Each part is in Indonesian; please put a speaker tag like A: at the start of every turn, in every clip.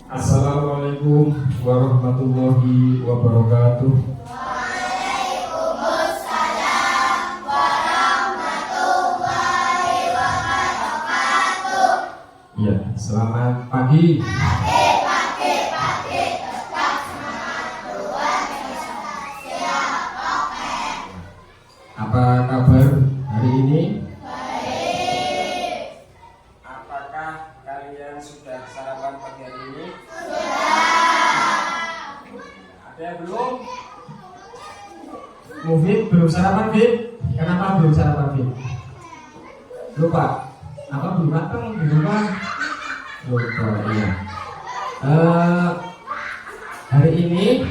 A: Assalamualaikum warahmatullahi wabarakatuh.
B: Waalaikumsalam warahmatullahi wabarakatuh.
A: Ya, selamat pagi.
B: Pagi, tetap semangat luar biasa. Siap, oke.
A: Apa kabar hari ini?
B: Baik.
A: Apakah kalian sudah sarapan pagi hari ini? Ada yang belum? Mufid belum sarapan, Fit? Kenapa belum sarapan, Fit? Lupa? Apa belum matang di rumah? Lupa, iya. Hari ini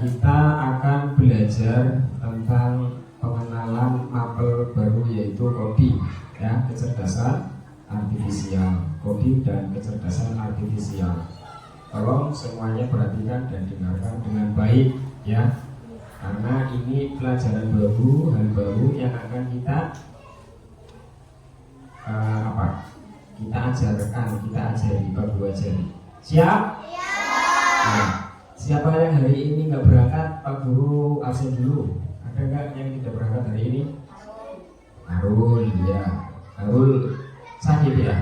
A: kita akan belajar tentang pengenalan mapel baru, yaitu coding, ya, kecerdasan artifisial, coding dan kecerdasan artifisial. Tolong semuanya perhatikan dan dengarkan dengan baik, ya, karena ini pelajaran baru, hal baru yang akan kita kita ajarkan, kita ajari, Pak Guru ajari. Siap? Nah, siapa yang hari ini nggak berangkat, Pak Guru absen dulu. Ada nggak yang tidak berangkat hari ini? Arul, ya. Arul sakit ya.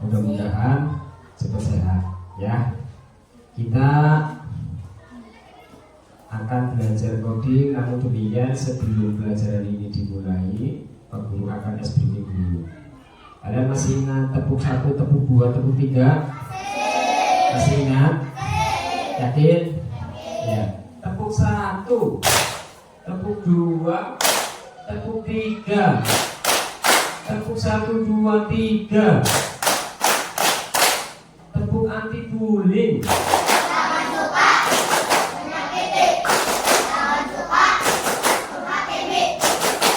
A: Mudah-mudahan cepat sehat, ya. Kita akan belajar coding, namun demikian sebelum pelajaran ini dimulai, Pak Guru akan explaining dulu. Kalian masih ingat tepuk 1, tepuk 2, tepuk 3? Masih ingat? Yakin? Ya. Tepuk 1, tepuk 2, tepuk 3. Tepuk 1, 2, 3. Tepuk anti bullying.
B: Jangan suka menyakiti. Jangan suka menghakimi.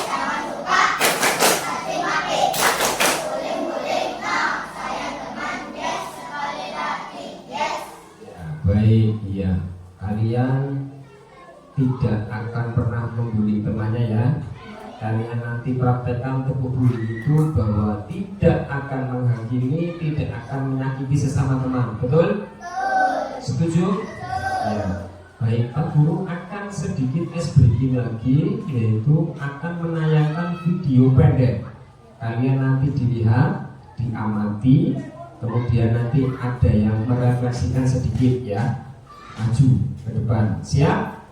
B: Jangan suka caci maki. Guling-guling, no. Saya teman, yes. Sekali lagi, yes.
A: Ya, baik, iya. Kalian tidak akan pernah membuli temannya, ya. Kalian nanti praktekkan tepuk bullying itu bahwa tidak akan menghakimi, tidak akan menyakiti sesama teman. Betul? Setuju? Ya. Baik, Pak Guru akan sedikit breaking lagi, yaitu akan menayangkan video pendek. Kalian nanti dilihat, diamati, kemudian nanti ada yang merefleksikan sedikit, ya. Maju ke depan. Siap?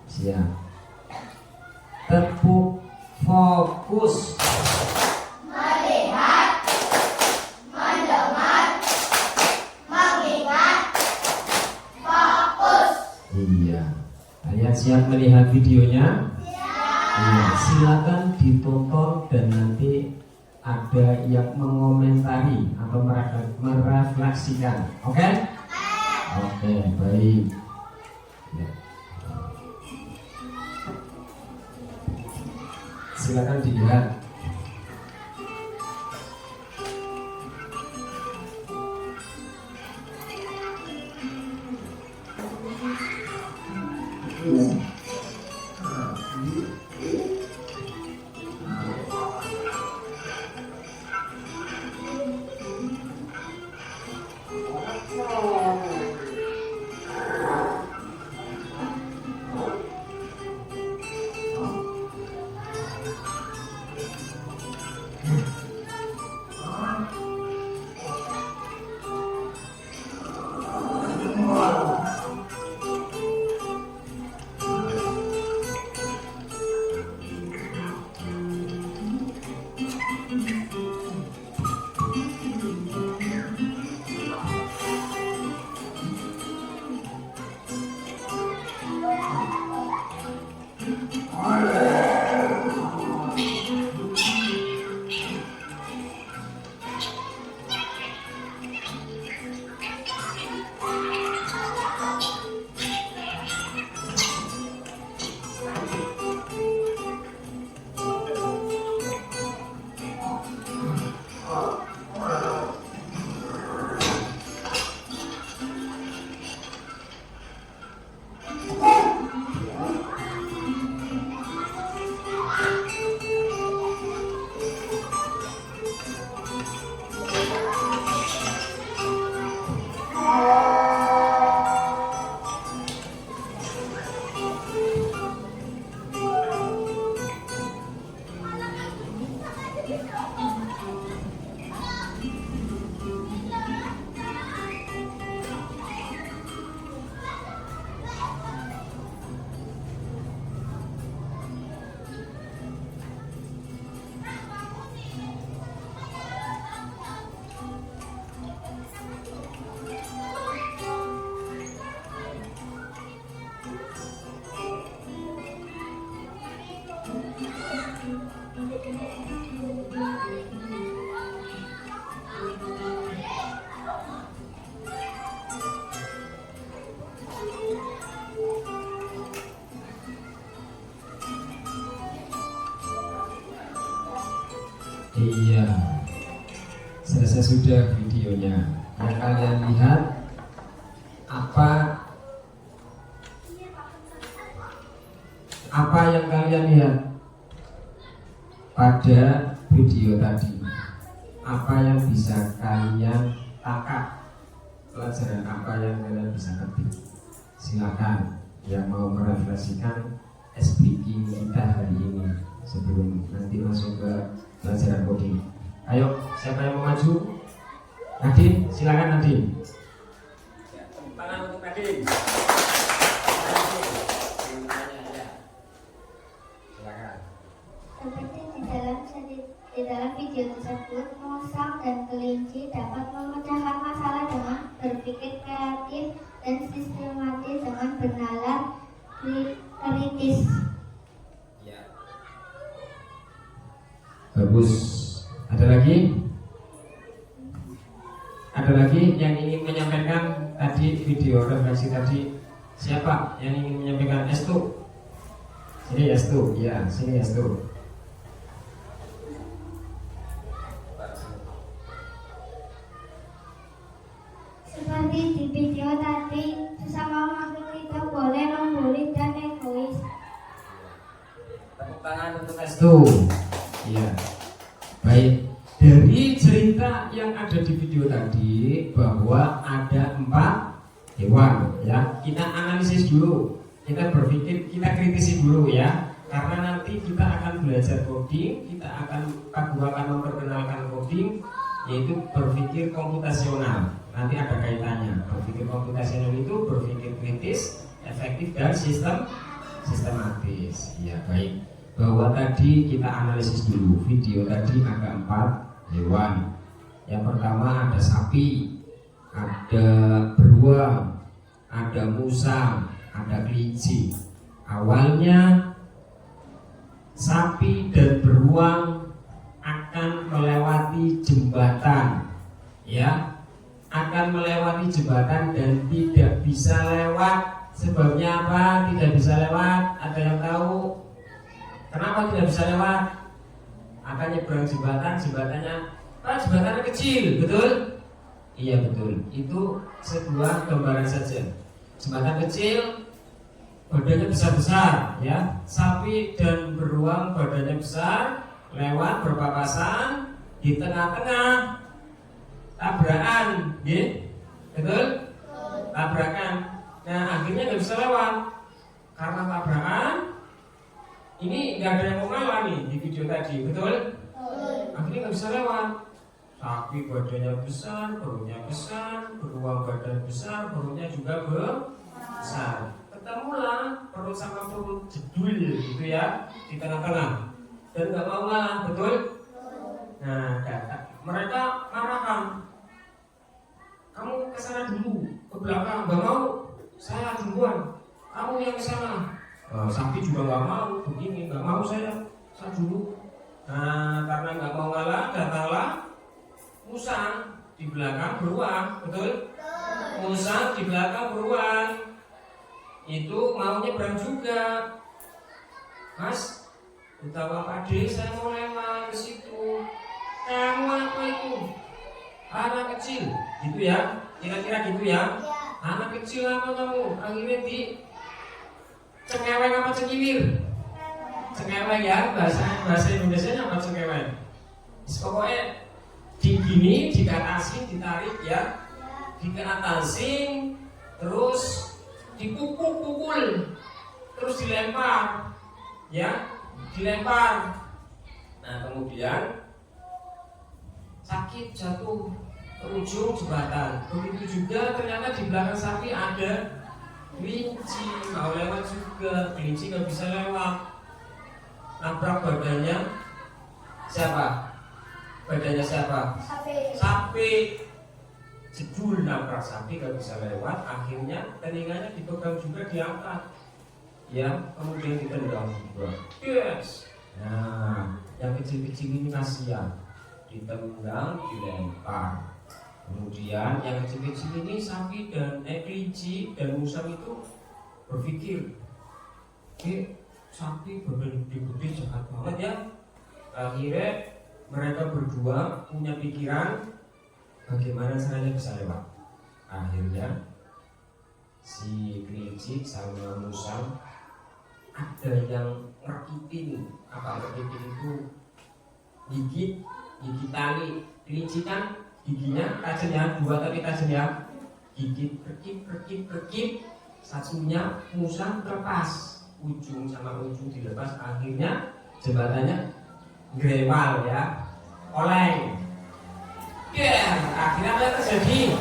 A: Siap. Tepuk fokus.
B: Melihat, mendengar, mengingat, fokus.
A: Iya. Kalian siap melihat videonya? Iya. Silakan ditonton dan nanti ada yang mengomentari atau merefleksikan. Oke? Oke, baik. Ya. Silakan dilihat. sesudah videonya. Yang kalian lihat apa yang kalian lihat pada video tadi? Apa yang bisa kalian tangkap? Pelajaran apa yang kalian bisa ketik? Silakan yang mau merefleksikan speaking kita hari ini sebelum nanti masuk ke pelajaran coding. Ayo, siapa yang mau maju? Nadine, silakan Nadine. Tangan untuk Nadine. Silakan.
B: Seperti di dalam video tersebut, musang dan kelinci dapat memecahkan masalah dengan berpikir kreatif dan sistematis dengan bernalar kritis.
A: Ya. Bagus. Ada lagi? Ada lagi yang ingin menyampaikan tadi video refleksi tadi? Siapa yang ingin menyampaikan? Estu. Sini Estu. Ya, sini Estu.
B: Seperti di video tadi, sesama makhluk itu boleh membuli dan egois.
A: Tepuk tangan untuk Estu. Iya. Baik. Dari cerita yang ada di video tadi bahwa ada 4 hewan, ya. Kita analisis dulu. Kita berpikir, kita kritisi dulu ya. Karena nanti kita akan belajar coding, Pak Guru akan memperkenalkan coding, yaitu berpikir komputasional. Nanti ada kaitannya. Berpikir komputasional itu berpikir kritis, efektif dan sistematis. Ya, baik. Bahwa tadi kita analisis dulu. Video tadi ada 4 hewan. Yang pertama ada sapi, ada beruang, ada musang, ada kelinci. Awalnya sapi dan beruang akan melewati jembatan, ya, akan melewati jembatan dan tidak bisa lewat. Sebabnya apa? Tidak bisa lewat. Ada yang tahu kenapa tidak bisa lewat? Akan nyebrang jembatan, jembatannya kecil, betul? Iya betul. Itu sebuah gambaran saja. Jembatan kecil, badannya besar-besar, ya. Sapi dan beruang badannya besar, lewat berpapasan, di tengah-tengah tabrakan, ya, betul? Tabrakan. Nah akhirnya nggak bisa lewat karena tabrakan. Ini nggak ada yang mau ngalah nih di video tadi, betul? Akhirnya nggak bisa lewat. Sapi badannya besar, perutnya besar, beruang badan besar, perutnya juga besar. Ketemulah perut sama perut jedul gitu ya di tengah-tengah dan nggak mau ngalah, betul? Nah, mereka marahan. Kamu ke sana dulu, ke belakang, nggak mau. Saya duluan, kamu yang ke sana. Sapi juga nggak mau, begini nggak mau saya dulu. Nah, karena nggak mau ngalah, datanglah musang di belakang beruang, betul? Musang di belakang beruang itu mau nyebrang juga. Mas, utawa Pak D, saya mau lewat ke situ. Kamu apa itu? Anak kecil, gitu ya? Kira-kira gitu ya? Anak kecil apa kamu? Akhirnya di cengeweng apa cengiwir? Cengeweng ya, bahasa Indonesia apa cengeweng? Pokoknya digini, dikatasin, ditarik ya, dikatasin, terus dipukul, terus dilempar, ya, dilempar. Nah kemudian sakit jatuh ke ujung jembatan. Begitu juga ternyata di belakang sapi ada kelinci, mau lewat juga, kelinci nggak bisa lewat. Nabrak badannya siapa? Badannya siapa? Sapi. Jedul nabrak sapi, nggak bisa lewat. Akhirnya telinganya dipegang juga, diangkat, ya, kemudian ditendang juga. Yes. Nah, yang kecil-kecil ini kasihan, ditendang, dilempar. Kemudian yang kecil-kecil ini sapi dan kelinci dan musang itu berpikir, sapi badan gede-gede jahat banget ya. Akhirnya mereka berdua punya pikiran, bagaimana caranya bisa lewat? Akhirnya si kelinci sama musang ada yang ngerkitin. Apa ngerkitin itu? Gigit tali. Kelinci kan giginya tajamnya dua tapi tajamnya. Gigit kerkip. Satunya musang lepas, ujung sama ujung dilepas. Akhirnya jembatannya grewal ya, oleng. Akhirnya apa yang terjadi?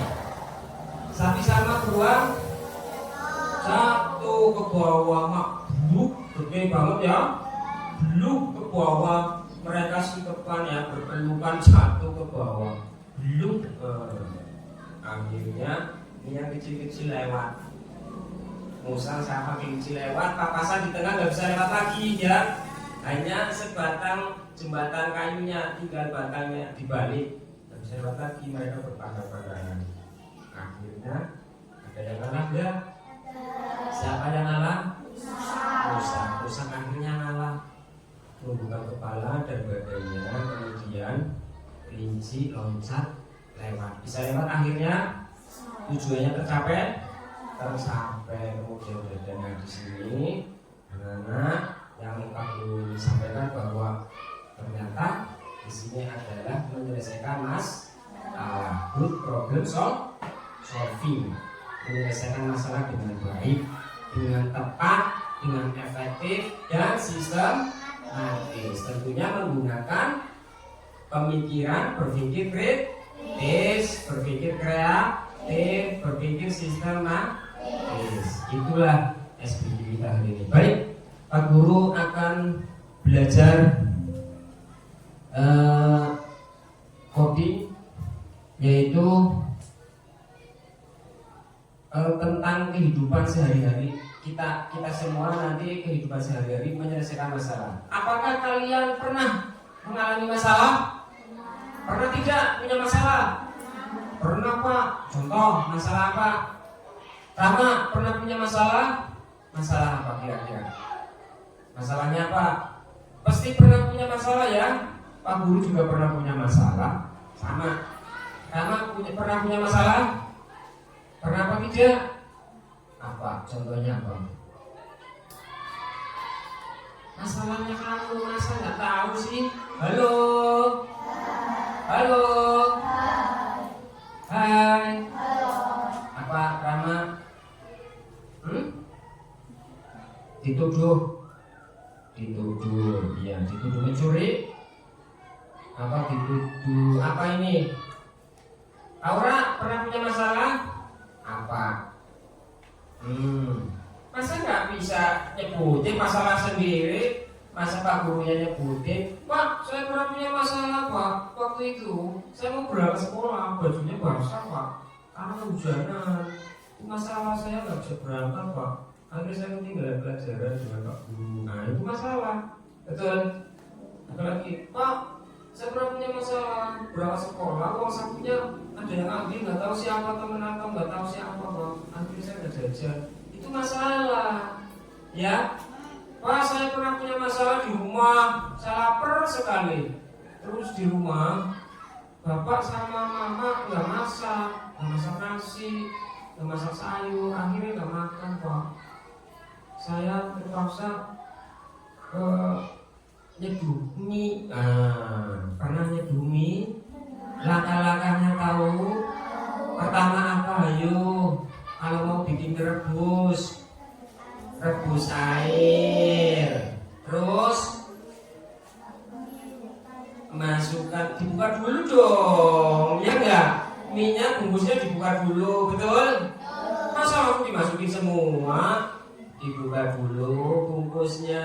A: Sapi sama beruang jatuh ke bawah, mak bluk, gede banget ya, bluk ke bawah. Mereka singkepan ya, berpelukan jatuh ke bawah, bluk. Akhirnya ini yang kecil-kecil lewat, musang sama kelinci lewat, papasan di tengah nggak bisa lewat lagi ya. Hanya sebatang jembatan kayunya, tinggal batangnya dibalik, nggak bisa lewat lagi. Mereka berpandang-pandangan. Akhirnya ada yang ngalah ya? Siapa yang ngalah? Musang akhirnya ngalah, menundukkan kepala dan badannya. Kemudian kelinci loncat lewat, bisa lewat. Akhirnya tujuannya tercapai. Kemudian berada di sini karena yang Pak Guru sampaikan bahwa ternyata di sini adalah menyelesaikan good problem solving, menyelesaikan masalah dengan baik, dengan tepat, dengan efektif dan sistematis. Tentunya menggunakan pemikiran, berpikir kritis, berpikir kreatif, berpikir sistematis. Itulah SPG kita hari ini. Baik, Pak Guru akan belajar coding, yaitu tentang kehidupan sehari-hari kita semua. Nanti kehidupan sehari-hari menyelesaikan masalah. Apakah kalian pernah mengalami masalah? Pernah tidak punya masalah? Pernah Pak. Contoh masalah apa? Rama pernah punya masalah? Masalah apa kira-kira? Masalahnya apa? Pasti pernah punya masalah ya. Pak Guru juga pernah punya masalah. Sama. Rama pernah punya masalah? Pernah apa tidak? Apa? Contohnya apa? Masalahnya kamu masa nggak tahu sih? Halo. Hai. Apa Rama? Dituduh, iya, dituduh mencuri. Apa dituduh? Apa ini? Aura pernah punya masalah? Apa? Masa nggak bisa nyebutin masalah sendiri? Masa Pak gurunya nyebutin? Pak, saya pernah punya masalah Pak. Waktu itu saya mau berangkat sekolah, bajunya basah Pak, karena kehujanan. Masalah saya nggak bisa berangkat Pak. Akhirnya saya tinggal pelajaran dengan Pak Guru. Nah itu masalah, betul. Ada lagi, Pak, saya pernah punya masalah berangkat sekolah, uang sakunya ada yang ambil, nggak tahu siapa teman atau nggak tahu siapa Pak. Akhirnya saya nggak jajan. Itu masalah, ya. Pak, saya pernah punya masalah di rumah, saya lapar sekali. Terus di rumah, bapak sama mama nggak masak nasi, nggak masak sayur, akhirnya nggak makan Pak. Saya terpaksa nyeduh mie. Pernah nyeduh mie? Langkah-langkahnya tahu? Pertama apa? Ayo, kalau mau bikin rebus air, terus masukkan, dibuka dulu dong, ya enggak? Mie-nya bungkusnya dibuka dulu, betul? Masa langsung dimasukin semua? Dibuka dulu bungkusnya,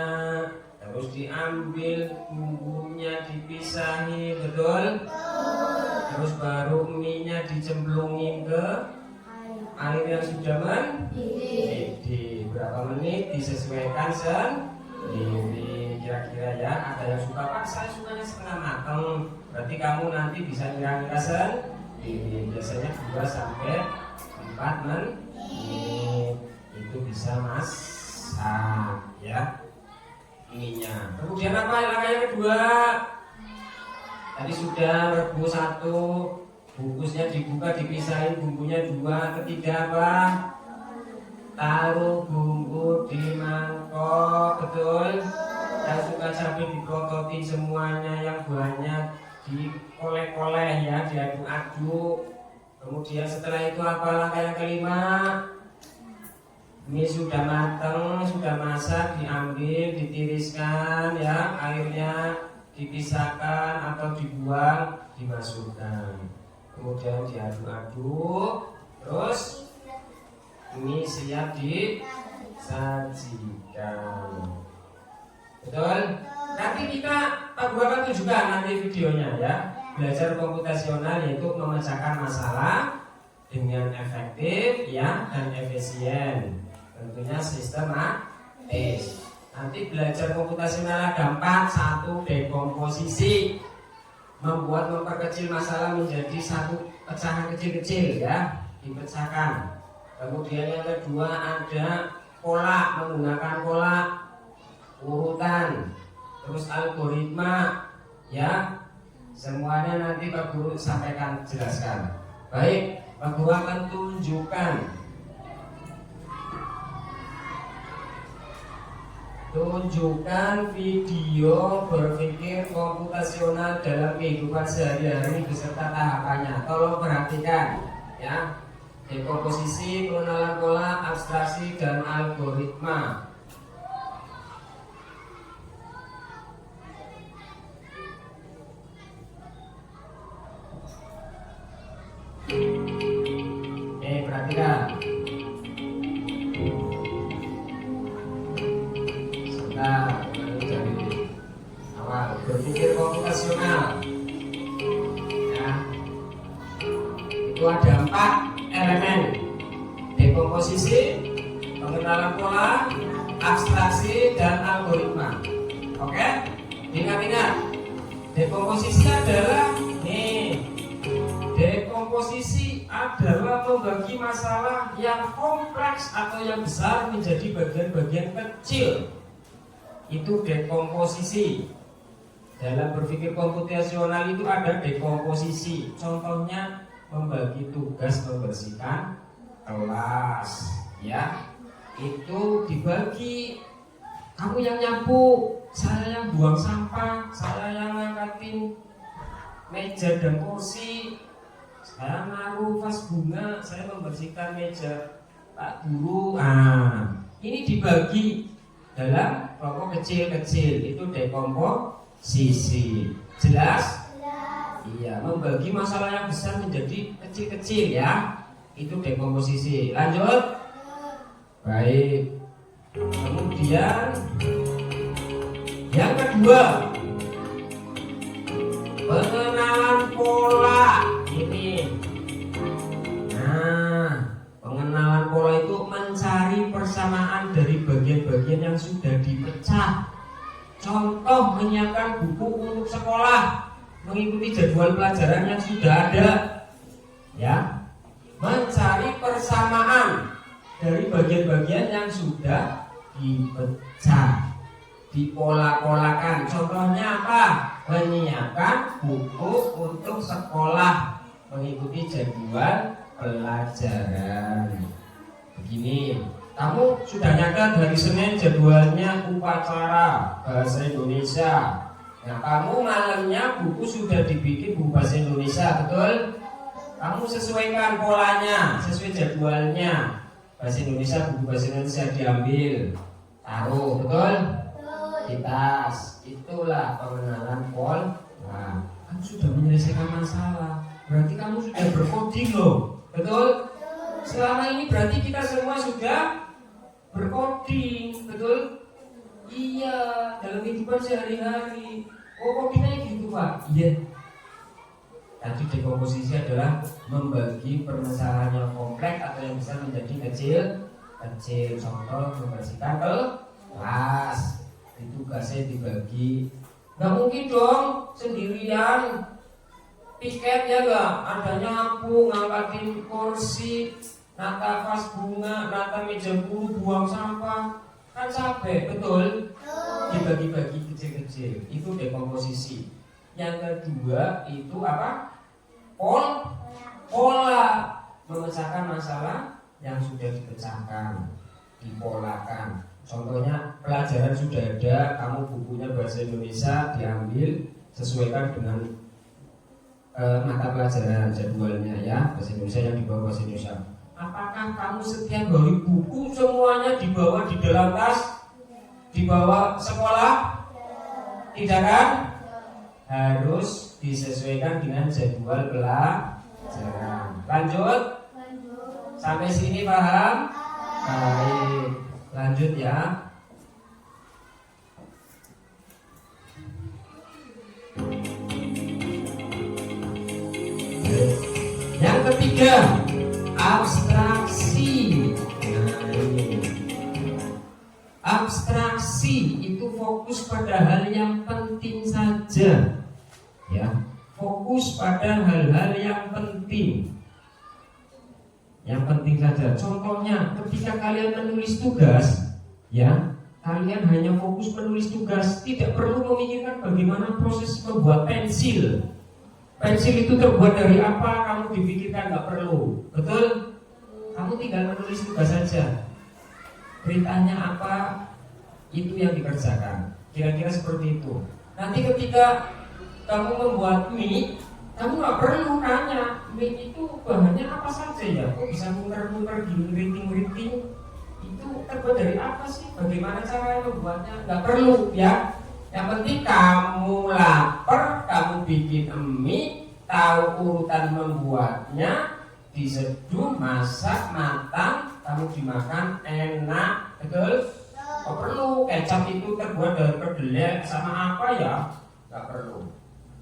A: terus diambil bumbunya dipisahin, betul? Terus baru mie-nya dicemplungin ke air yang sudah mendidih. Berapa menit disesuaikan sendiri. Kira-kira ya, ada yang suka Pak, saya sukanya setengah matang. Berarti kamu nanti bisa ngira-ngira sendiri. Biasanya 2 sampai 4 menit itu bisa masak ya ininya. Kemudian apa langkah yang kedua? Tadi sudah rebus 1, Bungkusnya dibuka, dipisahin, bumbunya 2. Ketiga apa? Taruh bumbu di mangkok, betul? Yang suka cabai diprototin semuanya, yang banyak dikolek-kolek ya, diaduk-aduk. Kemudian setelah itu apa langkah yang kelima? Mie sudah matang, sudah masak, diambil, ditiriskan ya, airnya dipisahkan atau dibuang, dimasukkan. Kemudian diaduk-aduk, terus ini siap disajikan. Betul? Nanti kita akan tunjukkan nanti videonya ya. Belajar komputasional yaitu memecahkan masalah dengan efektif ya dan efisien. Tentunya sistematis. Nanti belajar komputasional ada 4. 1. Dekomposisi, memperkecil masalah menjadi satu pecahan kecil-kecil ya, dipecahkan. Kemudian yang kedua ada pola, menggunakan pola urutan, terus algoritma ya, semuanya nanti Pak Guru sampaikan, jelaskan. Baik, Pak Guru akan tunjukkan video berpikir komputasional dalam kehidupan sehari-hari beserta tahapannya. Tolong perhatikan ya. Dekomposisi, pengenalan pola, abstraksi, dan algoritma. Perhatikan. Dari awal berpikir komputasional ya. Itu ada 4 elemen: dekomposisi, pengenalan pola, abstraksi, dan algoritma. Oke? Ingat-ingat, dekomposisi adalah dekomposisi adalah membagi masalah yang kompleks atau yang besar menjadi bagian-bagian kecil. Itu dekomposisi. Dalam berpikir komputasional itu ada dekomposisi. Contohnya membagi tugas membersihkan kelas ya. Itu dibagi. Kamu yang nyapu, saya yang buang sampah, saya yang ngangkatin meja dan kursi, saya naruh vas bunga, saya membersihkan meja Pak Guru. Ini dibagi dalam kelompok kecil-kecil, itu dekomposisi. Jelas? Iya, membagi masalah yang besar menjadi kecil-kecil ya. Itu dekomposisi. Lanjut. Baik. Kemudian yang kedua, pengenalan pola. Ini. Pengenalan pola itu mencari persamaan dari bagian-bagian yang sudah dipecah. Contoh, menyiapkan buku untuk sekolah, mengikuti jadwal pelajaran yang sudah ada. Ya. Mencari persamaan dari bagian-bagian yang sudah dipecah, dipola-polakan. Contohnya apa? Menyiapkan buku untuk sekolah, mengikuti jadwal pelajaran. Begini, kamu sudah nyata dari Senin jadwalnya upacara bahasa Indonesia. Nah, kamu malamnya buku sudah dibikin buku bahasa Indonesia, betul? Kamu sesuaikan polanya, sesuai jadwalnya. Bahasa Indonesia, buku bahasa Indonesia diambil, taruh, betul? Di tas. Itulah pengenalan pola. Nah, kamu sudah menyelesaikan masalah. Berarti kamu sudah berkoding loh, betul? Selama ini berarti kita semua sudah berkoding, betul? Iya, dalam kehidupan sehari-hari. Oh, kodingnya gitu Pak? Iya. Tadi dekomposisi adalah membagi permasalahan yang kompleks atau yang bisa menjadi kecil. Contoh, membersihkan kelas. Itu tugasnya dibagi. Gak mungkin dong sendirian. Piketnya gak ada nyapu, ngangkatin kursi, nata vas bunga, nata meja guru, buang sampah. Kan capek, betul? Dibagi-bagi kecil-kecil. Itu dekomposisi. Yang kedua itu apa? memecahkan masalah yang sudah dipecahkan, dipolakan. Contohnya pelajaran sudah ada, kamu bukunya bahasa Indonesia diambil, sesuaikan dengan mata pelajaran jadwalnya ya, bahasa Indonesia yang dibawa bahasa Indonesia. Apakah kamu setiap hari buku semuanya dibawa di dalam tas, dibawa sekolah? Tidak kan? Harus disesuaikan dengan jadwal pelajaran. Lanjut? Sampai sini paham? Baik. Lanjut ya. Yang ketiga, abstraksi. Abstraksi itu fokus pada hal yang penting saja. Ya, fokus pada hal-hal yang penting. Yang penting saja. Contohnya, ketika kalian menulis tugas, ya, kalian hanya fokus menulis tugas, tidak perlu memikirkan bagaimana proses membuat pensil. Pensil itu terbuat dari apa, kamu dipikirkan, nggak perlu. Betul? Kamu tinggal menulis tugas saja. Beritanya apa, itu yang dikerjakan. Kira-kira seperti itu. Nanti ketika kamu membuat mie, kamu nggak perlu nanya mie itu bahannya apa saja ya. Kok bisa muter-muter gini, ngeriting-ngeriting? Itu terbuat dari apa sih? Bagaimana cara membuatnya? Nggak perlu ya. Yang penting kamu lapar, kamu bikin mie, tahu urutan membuatnya, diseduh, masak, matang, kamu dimakan enak, betul? Nggak perlu kecap itu terbuat dari kedelai sama apa ya? Nggak perlu.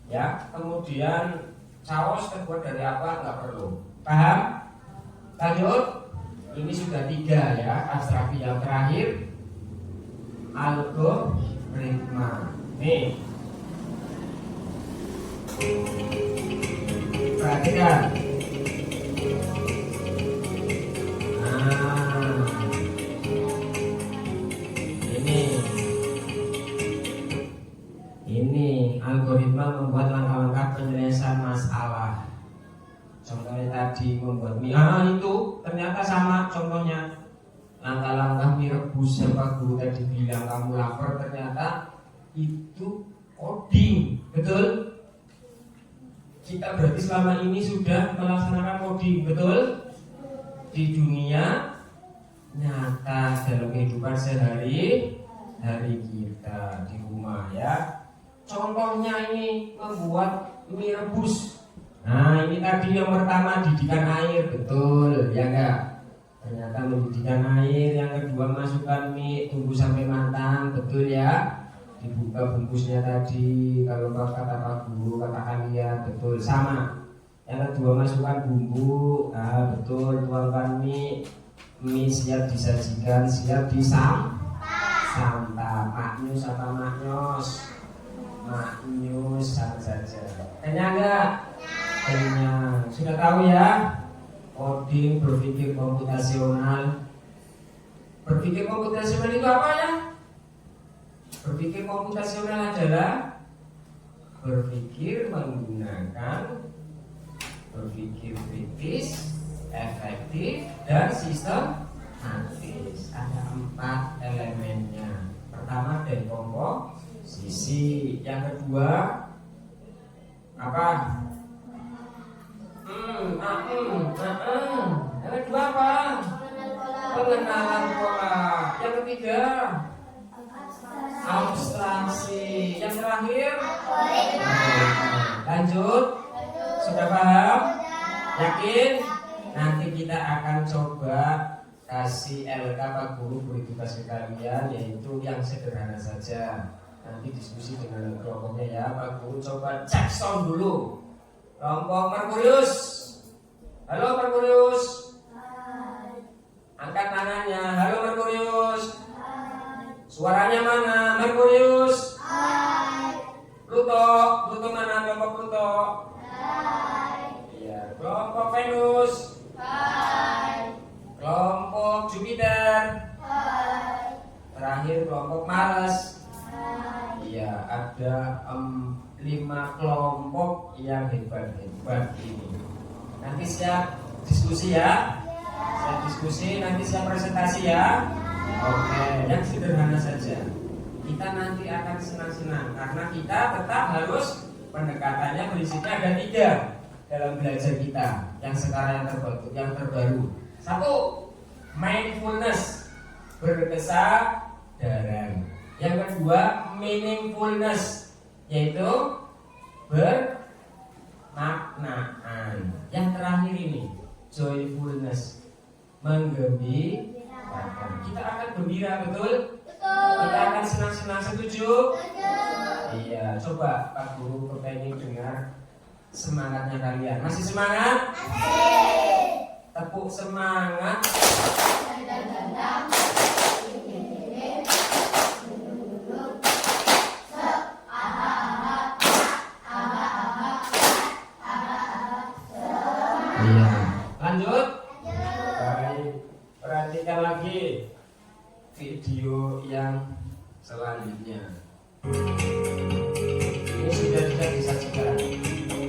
A: Ya, kemudian saus terbuat dari apa? Nggak perlu. Paham? Lanjut. Ini sudah 3 ya. Abstraksi yang terakhir, algoritma. Nih, perhatikan. Ini algoritma membuat langkah-langkah penyelesaian masalah. Contohnya tadi membuat mie, itu ternyata sama contohnya. Langkah-langkah mie rebus yang Pak Guru tadi bilang kamu lapar, ternyata itu coding, betul? Kita berarti selama ini sudah melaksanakan coding, betul? Di dunia nyata dalam kehidupan sehari-hari kita di rumah ya. Contohnya ini membuat mie rebus. Nah, ini tadi yang pertama didihkan air, betul ya enggak? Ternyata mendidihkan air. Yang kedua masukkan mie, tunggu sampai matang, betul ya? Dibuka bungkusnya tadi. Kalau kata Pak Guru katakan iya, betul, sama. Yang kedua masukkan bumbu, betul, tuangkan mie. Mie siap disajikan, siap disantap. Maknyus apa maknyos? Maknyus sama saja. Kenyang enggak? Kenyang. Sudah tahu ya? Coding, berpikir komputasional. Berpikir komputasional itu apa ya? Berpikir komputasional adalah berpikir menggunakan berpikir kritis, efektif, dan sistematis. Ada 4 elemennya. Pertama dari komposisi. Yang kedua apa? Yang kedua apa? Pengenalan pola. Yang ketiga abstraksi. Yang terakhir lanjut. Sudah paham? Yakin? Nanti kita akan coba kasih LK Pak Guru beri tugas ke kalian, yaitu yang sederhana saja. Nanti diskusi dengan kelompoknya ya. Pak Guru coba cek sound dulu. Kelompok Merkurius. Halo Merkurius. Angkat tangannya. Halo Merkurius. Suaranya mana? Merkurius. Pluto. Pluto mana? Kelompok Pluto. Iya. Kelompok Venus. Kelompok Jupiter. Terakhir kelompok Mars. Iya, ada 5 kelompok yang hebat-hebat ini. Nanti Diskusi ya. Saya diskusi, nanti saya presentasi ya. Oke, yang sederhana saja. Kita nanti akan senang-senang karena kita tetap harus pendekatannya prinsipnya ada 3 dalam belajar kita yang sekarang yang terbaru. 1, mindfulness, berkesadaran. Yang kedua, meaningfulness, yaitu bermaknaan. Yang terakhir ini, joyfulness, menggembirakan. Kita akan gembira, betul? Kita akan senang-senang, setuju? Iya, coba Pak Guru kepengen dengar semangatnya kalian. Masih semangat? Tepuk semangat. Iya, lanjut. Baik, perhatikan lagi video yang selanjutnya. Ini sudah disajikan.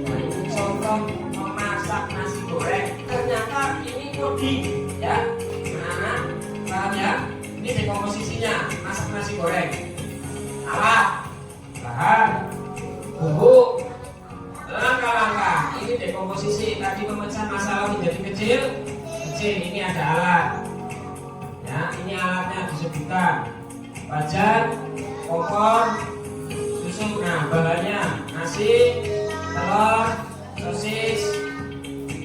A: Nah, ini contoh memasak nasi goreng. Ternyata ini coding, ya. Anak-anak, paham ya? Ini dekomposisinya masak nasi goreng. Alat, bahan, bumbu, langkah-langkah. Ini dekomposisi. Tadi memecah masalah menjadi kecil. Ini ada alat. Ya, ini alatnya disebutkan wajan, kompor, susu. Nah, bahannya nasi, telur, sosis.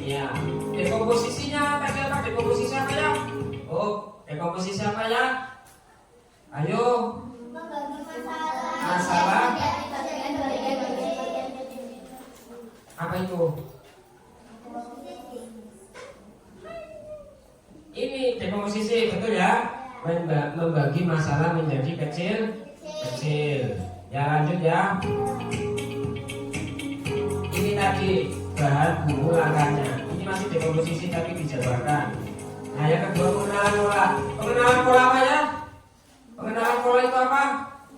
A: Ya, dekomposisinya tadi apa? Dekomposisi apa ya? Oh, dekomposisi apa ya? Ayo. Masalah. Apa itu? Ini dekomposisi, betul ya? Membagi masalah menjadi kecil. Ya, lanjut ya. Ini tadi bahan bumbu langkahnya. Ini masih dekomposisi tapi dijabarkan. Nah, yang kedua pengenalan pola. Pengenalan pola apa ya? Pengenalan pola itu apa?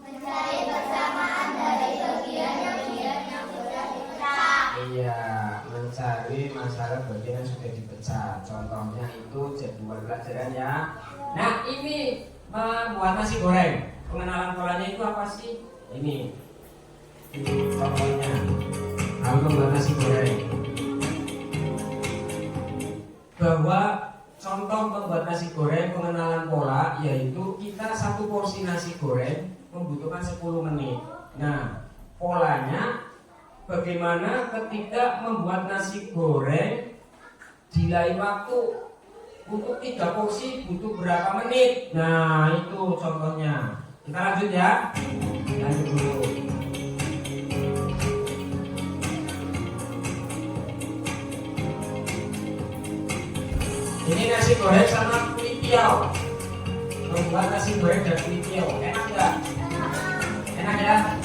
B: Mencari persamaan dari bagian-bagian yang sudah dipecah.
A: Iya, mencari masalah bagian yang sudah dipecah. Contohnya itu jadwal pelajaran ya. Nah, ini membuat nasi goreng. Pengenalan polanya itu apa sih? Ini contohnya. Kalau membuat nasi goreng, bahwa contoh membuat nasi goreng pengenalan pola yaitu kita 1 porsi nasi goreng membutuhkan 10 menit. Nah, polanya bagaimana ketika membuat nasi goreng di lain waktu untuk 3 porsi butuh berapa menit. Nah, itu contohnya. Kita lanjut ya. Lanjut dulu. Ini nasi goreng sama kulit tiaw. Membuat nasi goreng dan kulit tiaw. Enak enggak? Enak ya?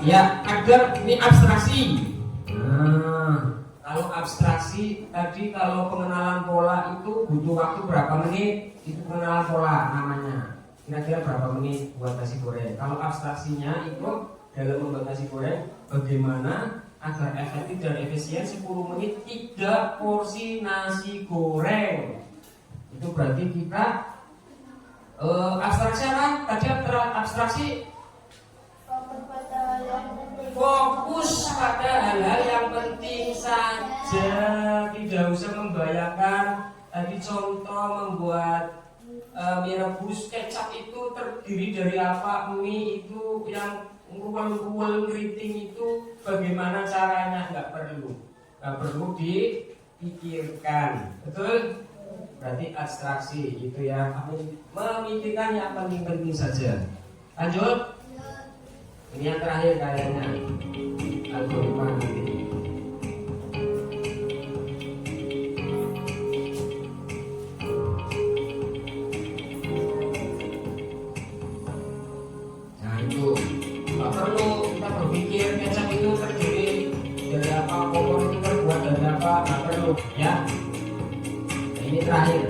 A: Ya, agar ini abstraksi. Nah, kalau abstraksi tadi, kalau pengenalan pola itu butuh waktu berapa menit? Itu pengenalan pola namanya. Kira-kira berapa menit buat nasi goreng? Kalau abstraksinya itu dalam membuat nasi goreng, bagaimana agar efektif dan efisien 10 menit 3 porsi nasi goreng. Itu berarti kita abstraksi apa? Tadi abstraksi fokus pada hal-hal yang penting saja, tidak usah membayangkan. Tadi contoh membuat mie rebus kecap itu terdiri dari apa, mie itu yang ruwel-ruwel keriting itu bagaimana caranya, nggak perlu dipikirkan, betul? Berarti abstraksi itu ya, memikirkan yang penting-penting saja. Lanjut. Ini yang terakhir kayaknya algoritma nanti. Nah itu nggak perlu kita berpikir kecap itu terdiri dari apa, kompor itu terbuat dari apa, nggak perlu ya. Nah, ini terakhir,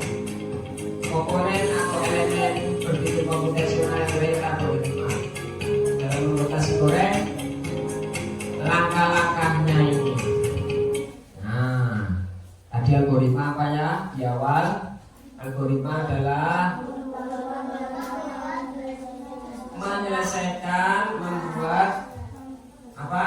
A: komponen atau elemen bertipe komputasional yang menyelesaikan membuat apa?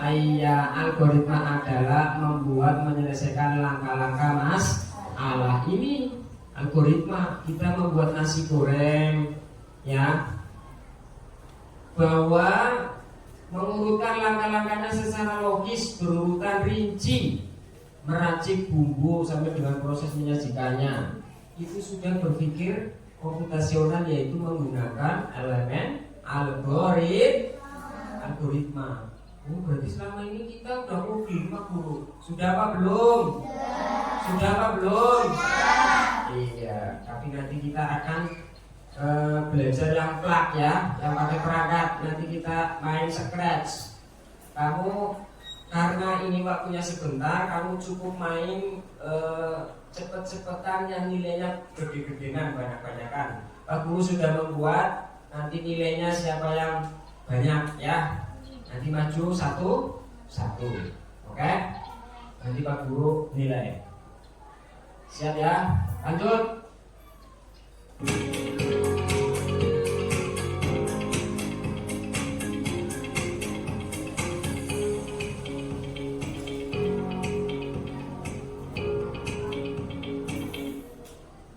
A: Iya, algoritma adalah membuat menyelesaikan langkah-langkah masalah. Ini algoritma kita membuat nasi goreng, ya, bahwa mengurutkan langkah-langkahnya secara logis, berurutan rinci, meracik bumbu sampai dengan proses menyajikannya. Itu sudah berpikir komputasional, yaitu menggunakan elemen algoritma. Oh, berarti selama ini kita udah hobi Pak Guru. Sudah apa belum? Sudah apa belum? Iya, tapi nanti kita akan belajar yang plak ya, yang pakai perangkat. Nanti kita main scratch. Kamu karena ini waktunya sebentar, kamu cukup main cepet-cepetan yang nilainya gede-gedean, banyak-banyakan. Pak Guru sudah membuat, nanti nilainya siapa yang banyak ya. Nanti maju satu, oke? Nanti Pak Guru nilai. Siap ya? Lanjut.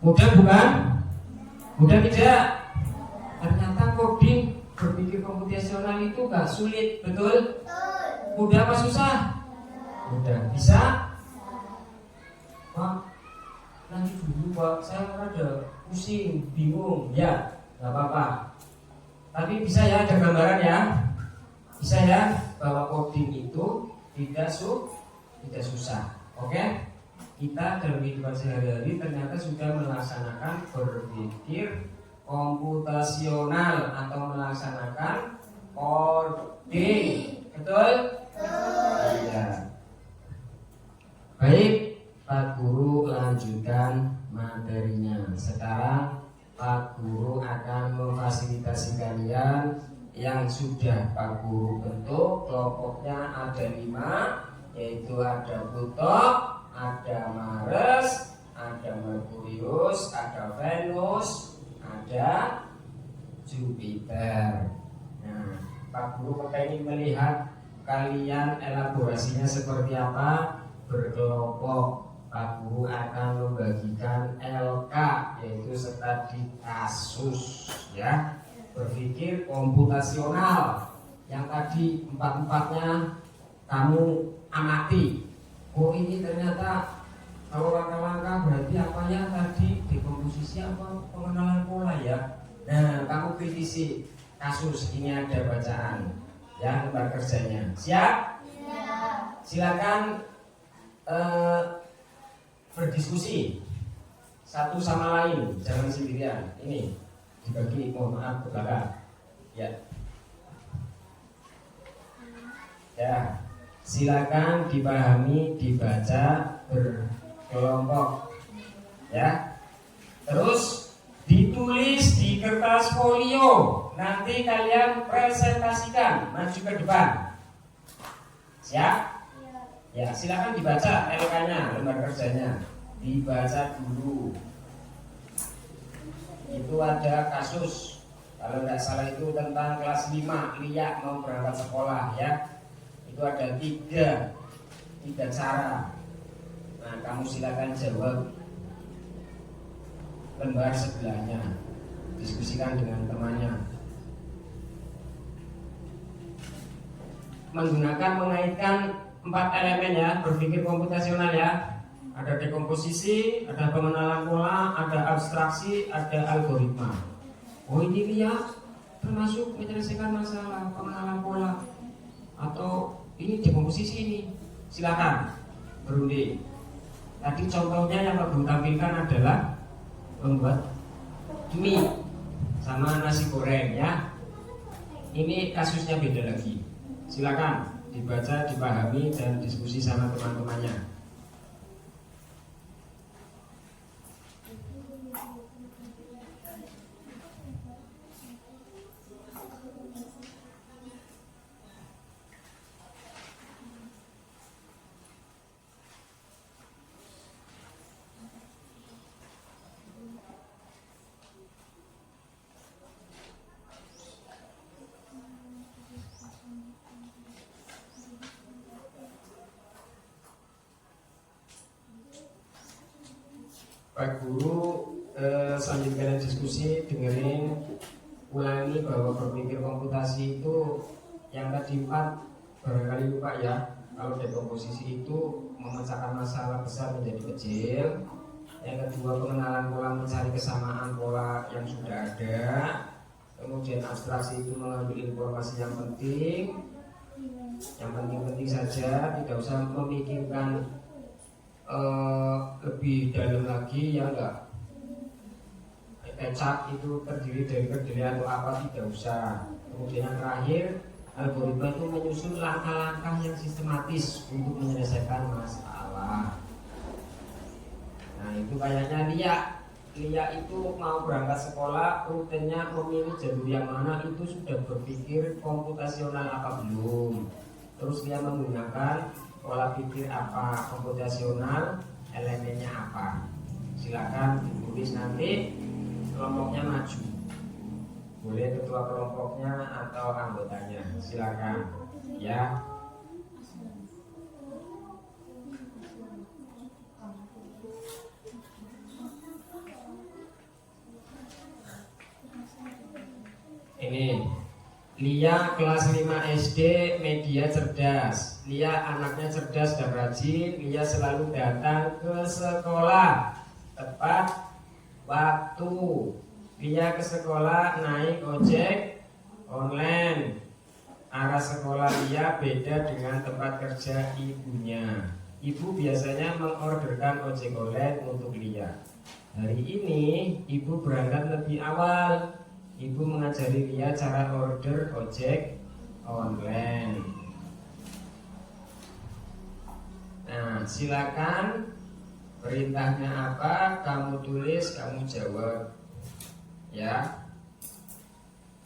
A: Mudah bukan? Mudah tidak? Ternyata coding berpikir komputasional itu gak sulit, betul? Mudah apa susah? Mudah. Bisa? Pak, nanti dulu Pak, saya rada pusing, bingung. Ya, gak apa-apa. Tapi bisa ya, ada gambaran ya? Bisa ya, bahwa coding itu tidak susah. Oke? Kita dalam kehidupan sehari-hari ternyata sudah melaksanakan berpikir komputasional atau melaksanakan coding. Betul? Iya. Baik, Pak Guru lanjutkan materinya. Sekarang Pak Guru akan memfasilitasi kalian yang sudah Pak Guru bentuk. Kelompoknya ada 5, yaitu ada Pluto, ada Mars, ada Merkurius, ada Venus, ada Jupiter. Nah, Pak Guru kepengen melihat kalian elaborasinya seperti apa, berkelompok. Pak Guru akan membagikan LK, yaitu studi kasus, ya, berpikir komputasional. Yang tadi 4-4-nya kamu amati. Oh, ini ternyata kalau langkah-langkah berarti apa ya tadi, dekomposisi apa, pengenalan pola ya. Nah, kamu kritisi kasus, ini ada bacaan ya, lembar kerjanya. Siap? Silakan berdiskusi satu sama lain, jangan sendirian. Ini dibagi, mohon maaf, ke belakang. Ya. Ya. Silakan dipahami, dibaca berkelompok, ya. Terus ditulis di kertas folio. Nanti kalian presentasikan, maju ke depan. Siap? Ya, silakan dibaca LK-nya, lembar kerjanya. Dibaca dulu. Itu ada kasus, kalau tidak salah itu tentang kelas 5, Lia mau berangkat sekolah ya. Itu ada tiga cara. Nah, kamu silakan jawab lembar sebelahnya, diskusikan dengan temannya. Mengaitkan 4 elemen ya, berpikir komputasional ya. Ada dekomposisi, ada pengenalan pola, ada abstraksi, ada algoritma. Oh, ini lihat termasuk menyelesaikan masalah pengenalan pola atau ini dekomposisi ini. Silakan berunding. Tadi contohnya yang Pak Guru tampilkan adalah membuat mie sama nasi goreng ya. Ini kasusnya beda lagi. Silakan dibaca, dipahami dan diskusi sama teman-temannya. Pak Guru, sambil kalian diskusi, dengerin, ulangi bahwa berpikir komputasi itu yang tadi 4 barangkali lupa ya. Kalau dekomposisi itu memecahkan masalah besar menjadi kecil. Yang kedua, pengenalan pola, mencari kesamaan pola yang sudah ada. Kemudian abstraksi itu mengambil informasi yang penting, yang penting-penting saja, tidak usah memikirkan lebih dalam lagi, ya enggak. Kecap itu terdiri dari kedelai atau apa, tidak usah. Kemudian yang terakhir, algoritma itu menyusun langkah-langkah yang sistematis untuk menyelesaikan masalah. Nah itu kayaknya Lia itu mau berangkat sekolah, rutenya memilih jalur yang mana, itu sudah berpikir komputasional apa belum. Terus dia menggunakan pola pikir apa, komputasional, elemennya apa. Silakan ditulis nanti, kelompoknya maju. Boleh ketua kelompoknya atau anggotanya, silakan ya. Ini Lia kelas 5 SD, media cerdas. Lia anaknya cerdas dan rajin. Lia selalu datang ke sekolah tepat waktu. Lia ke sekolah naik ojek online. Arah sekolah Lia beda dengan tempat kerja ibunya. Ibu biasanya mengorderkan ojek online untuk Lia. Hari ini ibu berangkat lebih awal. Ibu mengajari Lia cara order ojek online. Nah, silakan perintahnya apa, kamu tulis, kamu jawab. Ya.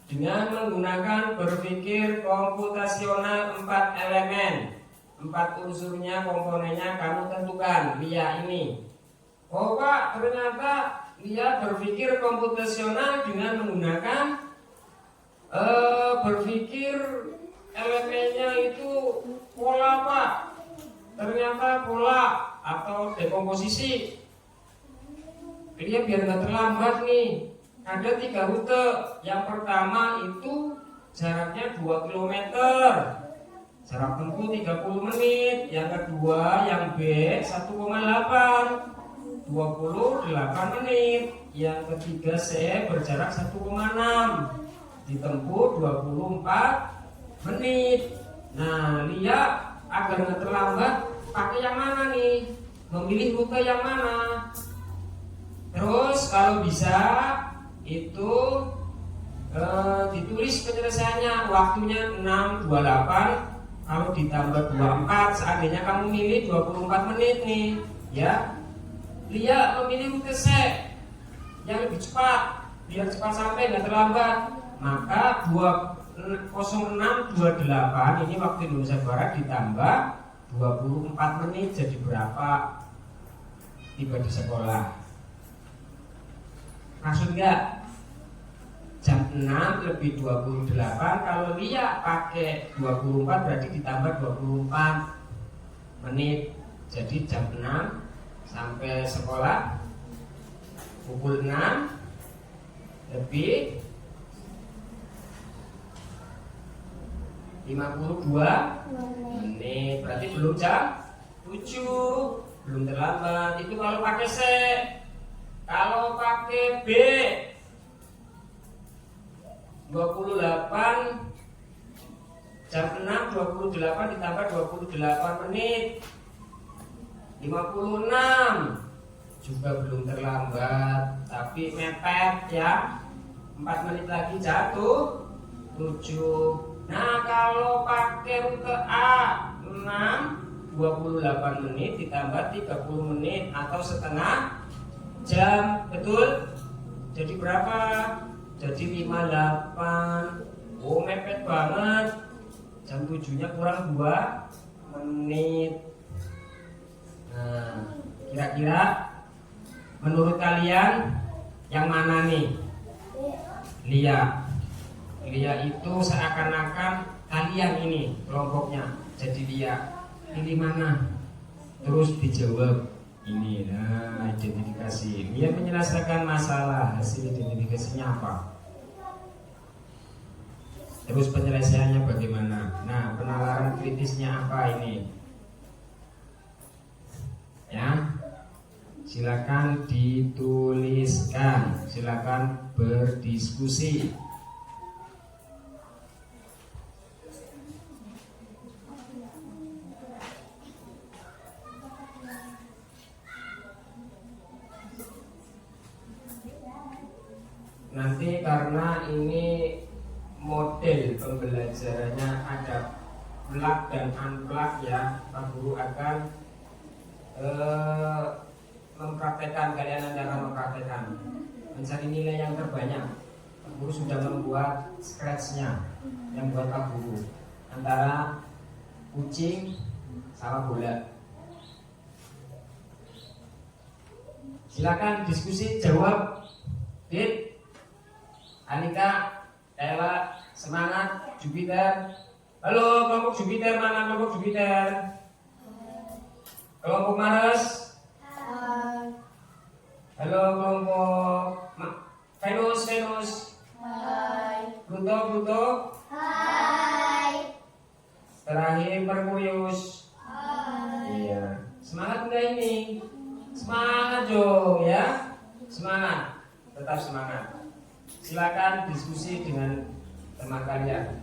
A: Dengan menggunakan berpikir komputasional 4 elemen, 4 unsurnya, komponennya kamu tentukan. Lia ini. Oh Pak, ternyata Lia berpikir komputasional dengan menggunakan berpikir elemennya itu pola Pak. Ternyata pola atau dekomposisi. Lia biar nggak terlambat nih. Ada 3 rute. Yang pertama itu jaraknya 2 km. Jarak tempuh 30 menit. Yang kedua yang B 1,8. 28 menit. Yang ketiga C berjarak 1,6, ditempuh 24 menit. Nah, Lia agar nggak terlambat pakai yang mana nih? Memilih rute yang mana? Terus kalau bisa itu ditulis penyelesaiannya, waktunya 6:28. Kalau ditambah 24, seandainya kamu milih 24 menit nih, ya. Lia memilih rute C yang lebih cepat, biar cepat sampai nggak terlambat. Maka 06:28 ini waktu Indonesia Barat ditambah 24 menit jadi berapa? Tiba di sekolah. Maksud nggak? Jam 6 lebih 28. Kalau Lia pakai 24 berarti ditambah 24 menit. Jadi jam 6 sampai sekolah pukul 6 lebih 52 menit. Berarti belum jam 7, belum terlambat. Itu kalau pakai C. Kalau pakai B 28 jam 6 28 ditambah 28 menit 56 juga belum terlambat, tapi mepet ya. 4 menit lagi jatuh 7. Nah, kalau pakai rute A 28 menit ditambah 30 menit atau setengah jam, betul? Jadi berapa? Jadi 58. Oh, mepet banget. Jam 7-nya kurang 2 menit. Nah, kira-kira menurut kalian yang mana nih? Lia. Lia itu seakan-akan kalian ini kelompoknya. Jadi Lia pilih mana? Terus dijawab Ini, nah identifikasi. Dia menyelesaikan masalah, hasil identifikasinya apa? Terus penyelesaiannya bagaimana? Nah, penalaran kritisnya apa ini? Ya, silakan dituliskan, silakan berdiskusi. Nanti karena ini model pembelajarannya ada plug dan unplug ya, Pak Guru akan mempraktekkan, kalian akan mempraktekkan mencari nilai yang terbanyak. Pak Guru sudah membuat scratch-nya yang buat Pak Guru antara kucing sama bola. Silakan diskusi, jawab. Dit, Anika, Ella, semangat, Jupiter. Halo kelompok Jupiter, mana kelompok Jupiter? Kelompok Mars. Halo kelompok Venus, Venus.
B: Hai.
A: Pluto.
B: Hai.
A: Terakhir Merkurius.
B: Hai.
A: Iya. Semangat enggak ini? Semangat dong ya. Semangat. Tetap semangat. Silakan diskusi dengan teman kalian.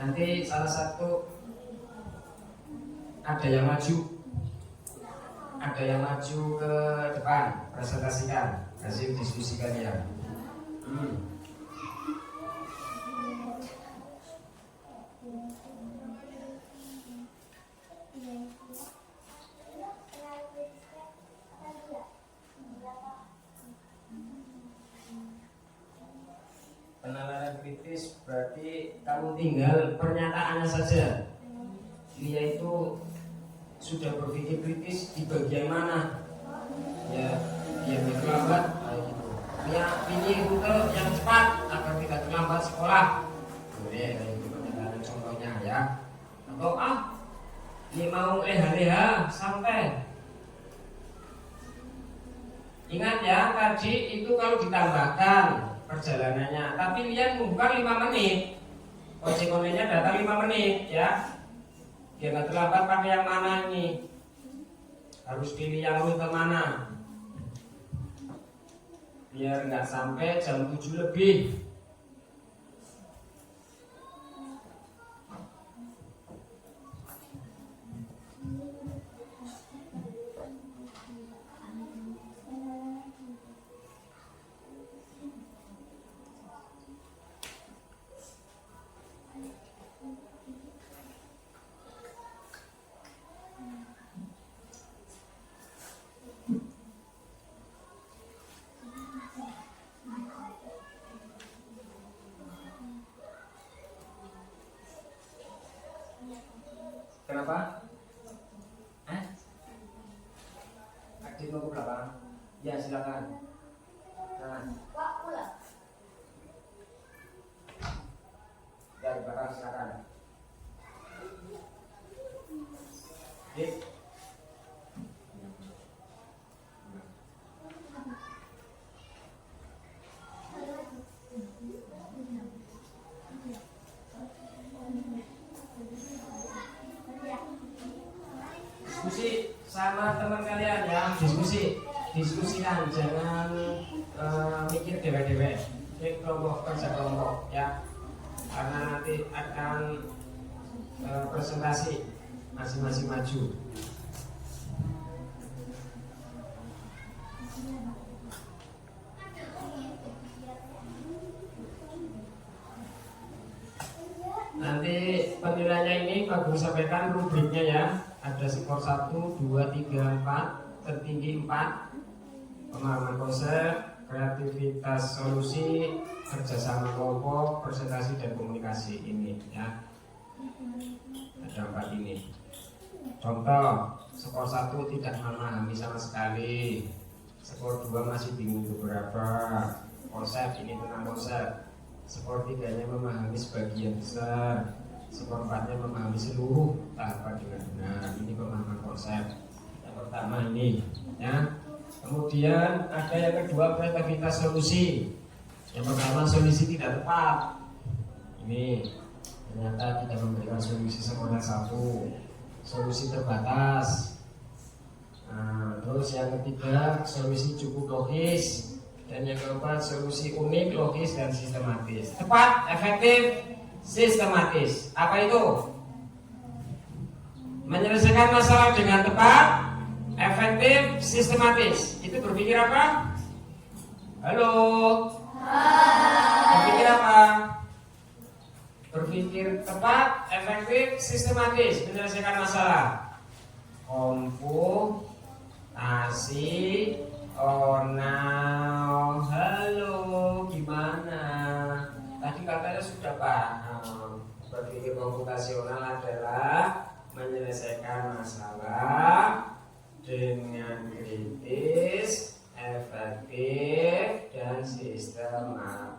A: Nanti salah satu ada yang maju ke depan, presentasikan hasil diskusi kalian. Penalaran kritis berarti kamu tinggal pernyataannya saja. Dia itu sudah berpikir kritis di bagian mana? Ya, dia terlambat. Dia pilih rute yang cepat agar tidak terlambat sekolah. Boleh, itu pernyataan contohnya ya. Atau dia mau leha-leha sampai. Ingat ya, tadi itu kalau ditambahkan perjalanannya, tapi lihat bukan 5 menit. Ojek online-nya datang 5 menit ya. Dia nggak terlambat pakai yang mana ini? Harus pilih yang rute mana? Biar nggak sampai jam 7 lebih. Kenapa? Aktif mau ke belakang? Ya silakan. Nah,
B: Pak pulang.
A: dari belakang silakan. Dit. Diskusi sama teman kalian ya, diskusikan, jangan mikir dewe-dewe. Ini kelompok kerja kelompok ya, karena nanti akan presentasi masing-masing maju. Nanti penilaiannya ini Pak Guru sampaikan rubriknya ya. Ada skor 1, 2, 3, 4, tertinggi 4, pemahaman konsep, kreativitas solusi, kerjasama kelompok, presentasi dan komunikasi ini ya. Ada 4 ini. Contoh, skor 1 tidak memahami sama sekali, skor 2 masih bingung beberapa konsep, ini tentang konsep. sepertiganya memahami sebagian besar, seperempatnya memahami seluruh tahapan dengan benar. Ini pemahaman konsep yang pertama ini, ya. Kemudian ada yang kedua, kreativitas solusi. Yang pertama, solusi tidak tepat. Ini ternyata tidak memberikan solusi sempurna satu, solusi terbatas. Nah, terus yang ketiga, solusi cukup logis. Dan yang keempat, solusi unik, logis, dan sistematis. Tepat, efektif, sistematis. Apa itu? Menyelesaikan masalah dengan tepat, efektif, sistematis. Itu berpikir apa? Halo? Berpikir apa? Berpikir tepat, efektif, sistematis. Menyelesaikan masalah. Komputasi. Oh now, halo, gimana? Tadi katanya sudah paham. Berpikir komputasional adalah menyelesaikan masalah dengan kritis, efektif, dan sistematis.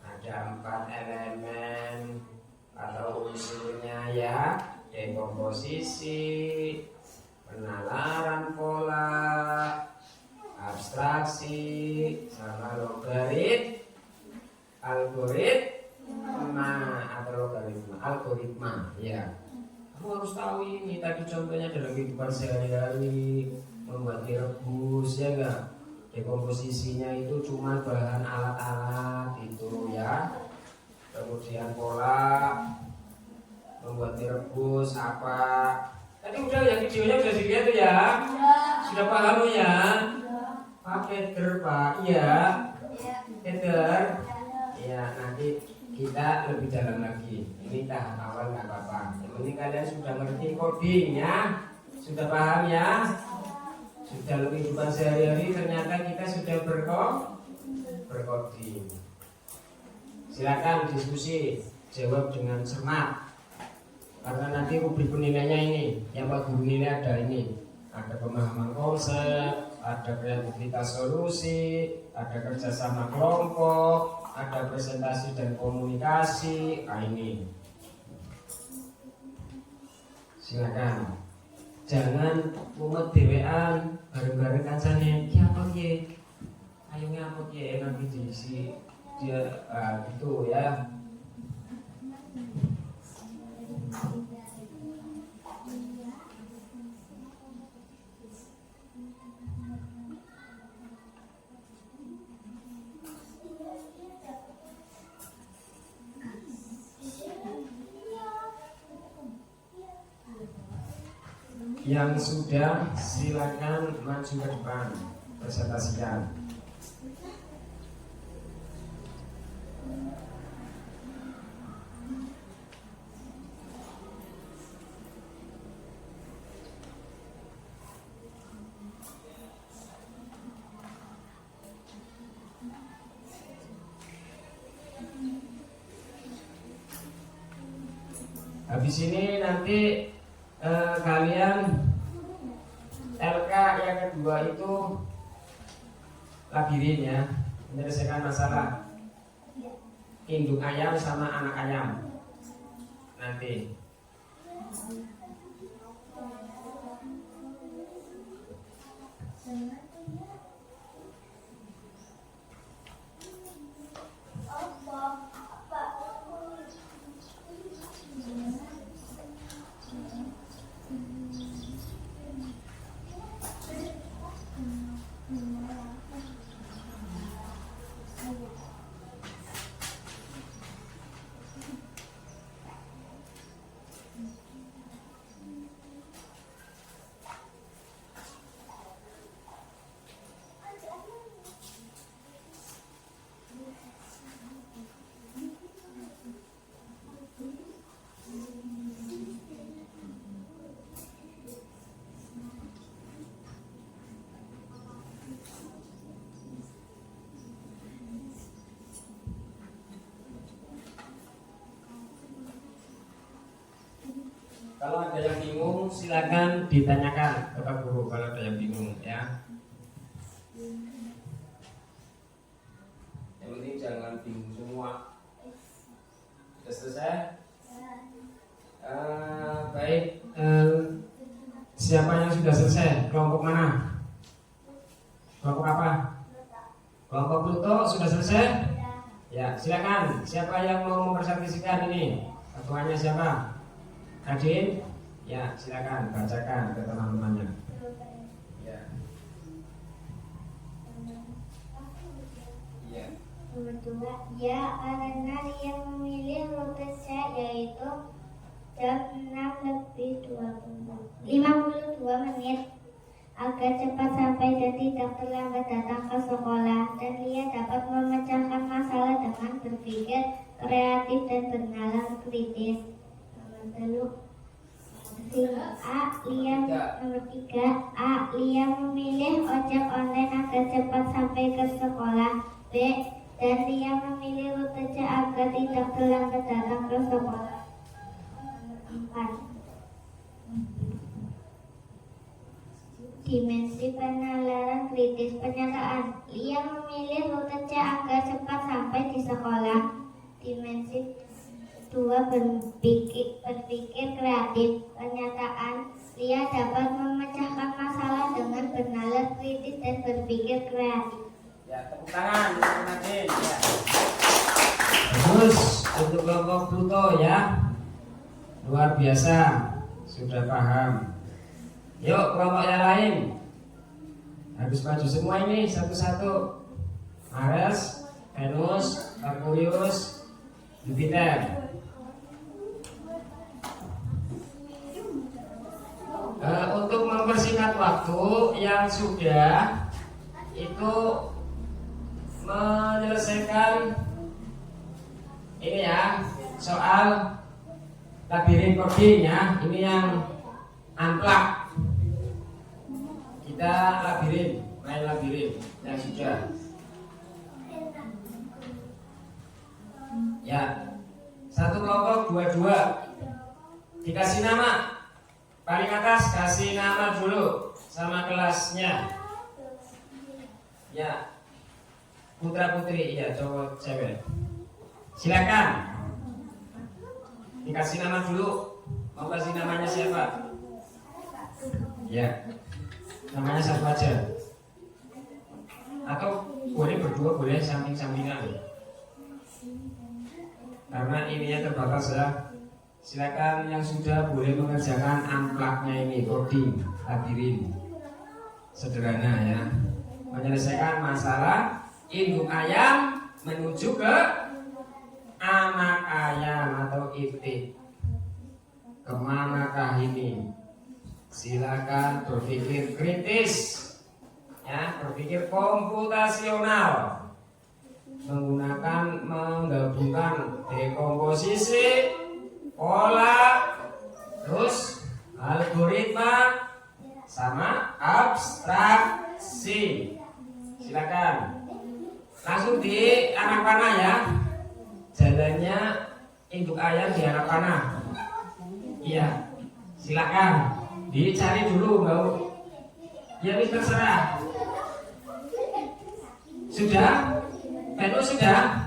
A: Ada 4 elemen atau unsurnya ya: dekomposisi, penalaran pola, abstraksi, sama algoritma, ya. Kamu harus tahu ini. Tadi contohnya dalam kehidupan sehari-hari, membuat mie rebus, ya enggak? Dekomposisinya itu cuma bahan alat-alat itu, ya. Kemudian pola, membuat mie rebus apa? Tadi udah ya, videonya udah dilihat tuh ya? Sudah paham ya? Pakai Pak, iya. Header. Ya, nanti kita lebih dalam lagi. Ini tahap awal nggak apa-apa. Yang penting kalian sudah ngerti coding ya, sudah paham ya. Sudah lebih kehidupan sehari-hari ternyata kita sudah bercoding. Silakan diskusi, jawab dengan cermat. Karena nanti rubrik penilaiannya ini, yang Pak Guru nilai ada ini. Ada pemahaman konsep, ada kreativitas solusi, ada kerjasama kelompok, ada presentasi dan komunikasi. Nah ini, silakan. Jangan mumet dewean, bareng-bareng kancane. Ki apa ye? Ayo ngapot ye, nanti diisi dia gitu ya. Yang sudah silakan maju ke depan presentasikan. Habis ini nanti kalian LK yang kedua itu labirin ya, menyelesaikan masalah induk ayam sama anak ayam nanti. Kalau ada yang bingung silakan ditanyakan ke Pak Guru kalau ada yang bingung ya. Yang penting jangan bingung semua. Sudah selesai? Baik. Siapa yang sudah selesai? Kelompok mana? Kelompok apa? Kelompok Pluto sudah selesai? Ya, silakan. Siapa yang mau mempresentasikan ini? Ketuanya siapa? Nadine? Ya, silakan bacakan ke teman-temannya. Ya. Ya.
B: Nomor 2, ya karena yang memilih rute C yaitu jam 6:52 menit agar cepat sampai dan tidak terlambat datang ke sekolah, dan Lia dapat memecahkan masalah dengan berpikir kreatif dan bernalar kritis. Nomor 3, Lia memilih ojek online agar cepat sampai ke sekolah. B, dan Lia memilih rute C agar tidak terlambat datang ke sekolah. Nomor 4, dimensi penalaran kritis pernyataan. Lia memilih rute C agar cepat sampai di sekolah. Dimensi 2, berpikir kreatif pernyataan. Lia dapat memecahkan masalah dengan bernalar kritis dan berpikir kreatif.
A: Ya, tepuk tangan untuk Nadine. Ya. Bagus untuk kelompok Pluto ya. Luar biasa, sudah paham. Yuk kelompok yang lain. Habis maju semua ini satu-satu. Mars, Venus, Merkurius, Jupiter. Untuk mempersingkat waktu yang sudah itu menyelesaikan ini ya soal labirin coding ya. Ini yang unplug. Kita main labirin yang sudah. Ya, satu kelompok dua-dua. Dikasih nama. Paling atas kasih nama dulu sama kelasnya. Ya, putra putri, ya cowok cewek. Silakan. Dikasih nama dulu. Mau kasih namanya siapa? Ya, namanya satu aja. Atau boleh berdua, boleh samping-sampingan. Karena ininya terbatas ya. Silakan yang sudah boleh mengerjakan unplug-nya ini, coding, labirin. Sederhana ya. Menyelesaikan masalah induk ayam menuju ke anak ayam atau itik. Kemanakah ini? Silakan berpikir kritis, ya, berpikir komputasional, menggabungkan dekomposisi, pola, terus algoritma, sama abstraksi. Silakan langsung di anak panah ya. Jalannya induk ayam di anak panah. Iya, silakan dicari dulu mau. Ya wis terserah. Sudah? Venus sudah?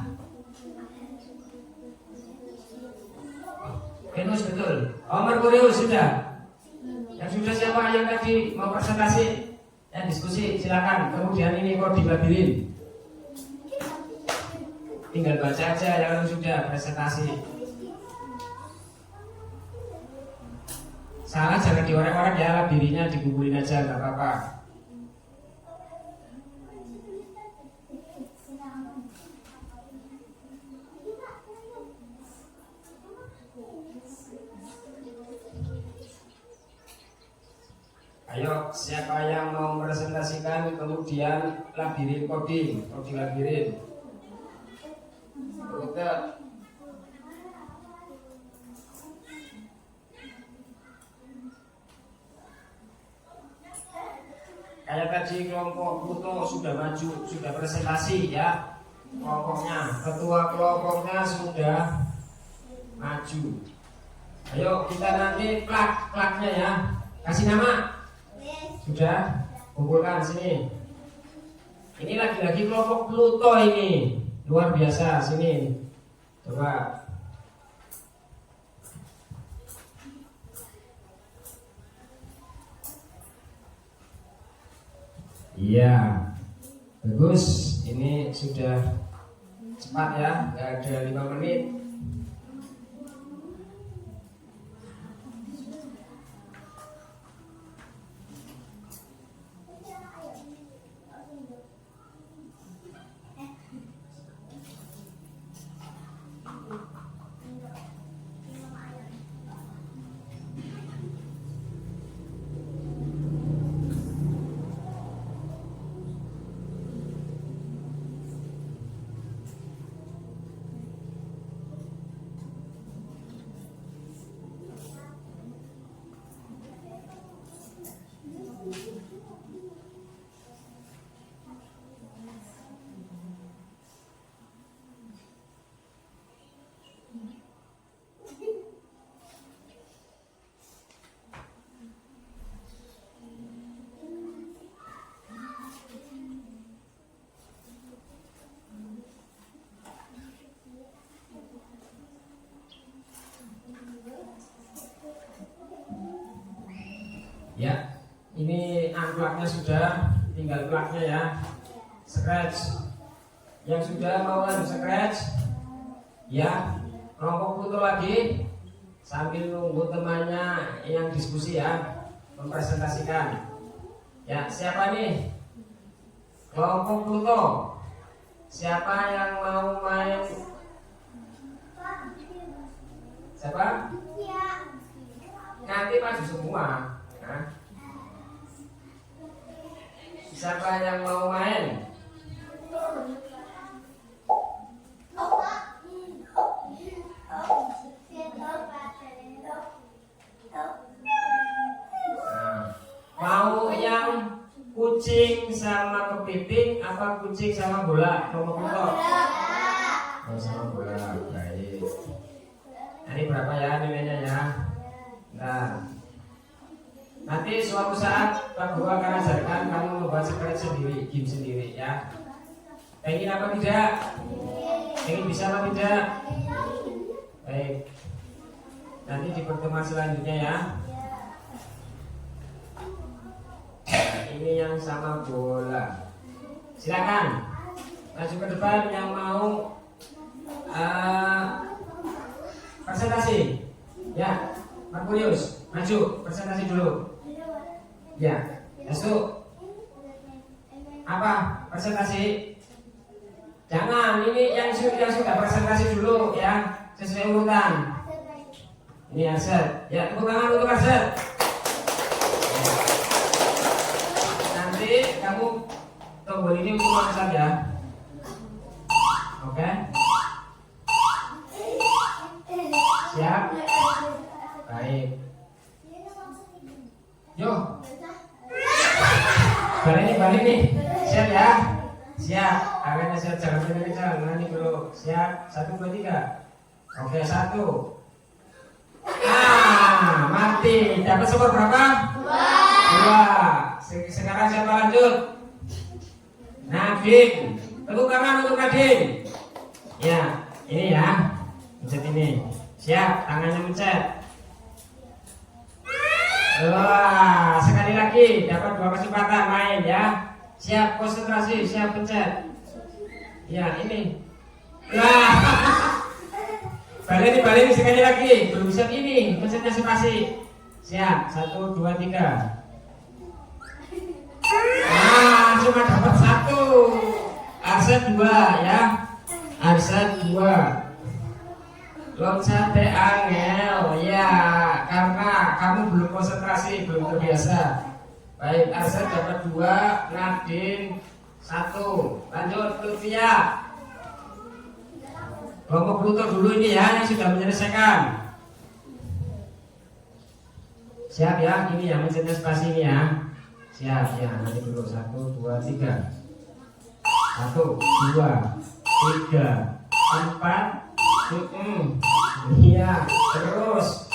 A: Venus betul. Oh, Merkurius sudah. Yang sudah siapa yang tadi mau presentasi? Ya diskusi silakan. Kemudian ini kok dilabirin. Tinggal baca aja yang sudah presentasi. Salah jangan diorek-orek ya, labirinya dikumpulin aja nggak apa-apa. Ayo, siapa yang mau presentasikan kemudian labirin coding labirin. Rute. Kayak tadi kelompok Pluto sudah maju, sudah presentasi ya. Kelompoknya, ketua kelompoknya sudah maju. Ayo kita nanti plak-plaknya ya. Kasih nama. Sudah, kumpulkan sini. Ini lagi-lagi kelompok Pluto ini. luar biasa. Sini, coba. Iya, bagus. Ini sudah cepat ya, nggak ada 5 menit. Ya, ini unplug-nya sudah, tinggal plug-nya ya. Scratch. Yang sudah mau lanjut scratch, ya, kelompok foto lagi sambil nunggu temannya yang diskusi ya, mempresentasikan. Ya, siapa nih? Kelompok foto. Siapa yang mau main? Siapa? Nanti maju semua. Nah. Siapa yang mau main? Mau yang kucing sama kepiting apa kucing sama bola? Kelompok foto. Oh, sama bola. Baik. Ini berapa ya nilainya ya? Nah, nanti suatu saat Pak Guru akan ajarkan kamu membuat scratch sendiri, game sendiri ya. Pengen apa tidak? Pengen bisa apa tidak? Baik. Nanti di pertemuan selanjutnya ya. Ini yang sama bola. Silakan maju ke depan yang mau presentasi. Ya, Markulius, maju presentasi dulu. Ya, masuk. Apa presentasi? Jangan, ini yang sudah presentasi dulu ya, sesuai urutan. Ini Arsyad. Ya, tepuk tangan untuk Arsyad. Nanti kamu tombol ini untuk Arsyad ya. Oke? Siap? Baik. Yuk. Balik nih. Siap ya? Siap. Akhirnya siap, jangan kencang. Nanti dulu. Siap. 1, 2, 3. Oke, 1. Mati. Dapat skor berapa? 2. Sekarang siapa lanjut? Nadine. Tepuk tangan untuk Nadine. Ya, ini ya. Pencet ini. Siap, tangannya mencet. Wah, sekali lagi dapat 2 kesempatan main ya. Siap, konsentrasi, siap pencet. Ya, ini. Wah. Balik sekali lagi. Belum siap ini, pencetnya spasi. Siap, 1, 2, 3. Cuma dapat 1. Arsyad 2 ya. Arsyad 2. Loncate angel ya, karena kamu belum konsentrasi, belum terbiasa. Baik, Arsyad dapat 2, Nadine 1. Lanjut Lutfia. Kelompok Pluto dulu ini ya, yang sudah menyelesaikan. Siap ya, ini ya, mencetnya spasi ini ya. Siap ya, nanti dulu 1, 2, 3. 1, 2, 3, 4. Iya, terus.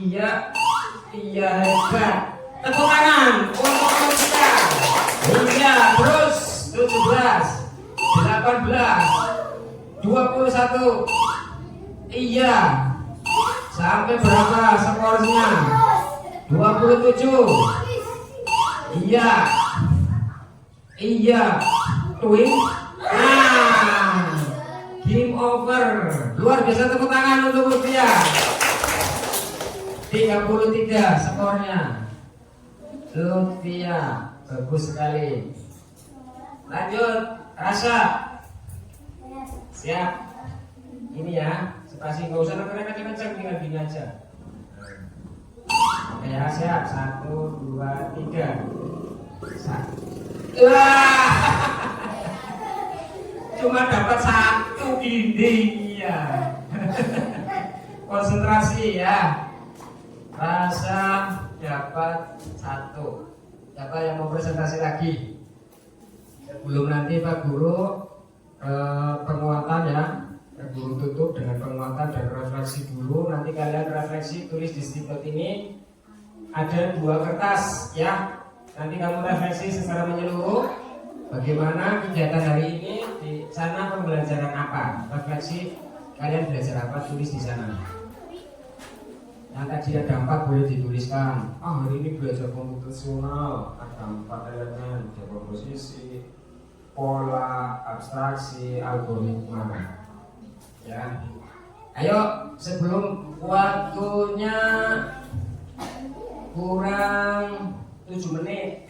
A: Iya, hebat. Tepuk tangan untuk kita. Iya, terus 17, 18, 21. Iya. Sampai berapa skornya? 27. Iya. Iya. Twin. Nah, game over. Luar biasa, tepuk tangan untuk Mutia. 33 skornya. Lutia, bagus sekali. Lanjut, Rasa. Siap. Ini ya, spasi nggak usah kencang-kencang, tinggal gini aja. Oke ya, siap. 1, 2, 3. Wah, cuma dapat 1 dinding ya. Konsentrasi ya. Rasa dapat 1. Siapa yang mau presentasi lagi? Sebelum nanti Pak Guru penguatan ya, Pak Guru tutup dengan penguatan dan refleksi dulu. Nanti kalian refleksi, tulis di stiker ini. Ada 2 kertas ya. Nanti kamu refleksi secara menyeluruh bagaimana kegiatan hari ini, di sana pembelajaran apa, refleksi kalian belajar apa, tulis di sana. Yang tadi ada 4 boleh dituliskan. Hari ini belajar komputasional, ada 4 elemen, ada komposisi, pola, abstraksi, algoritma. Ya, ayo sebelum waktunya kurang 7 menit.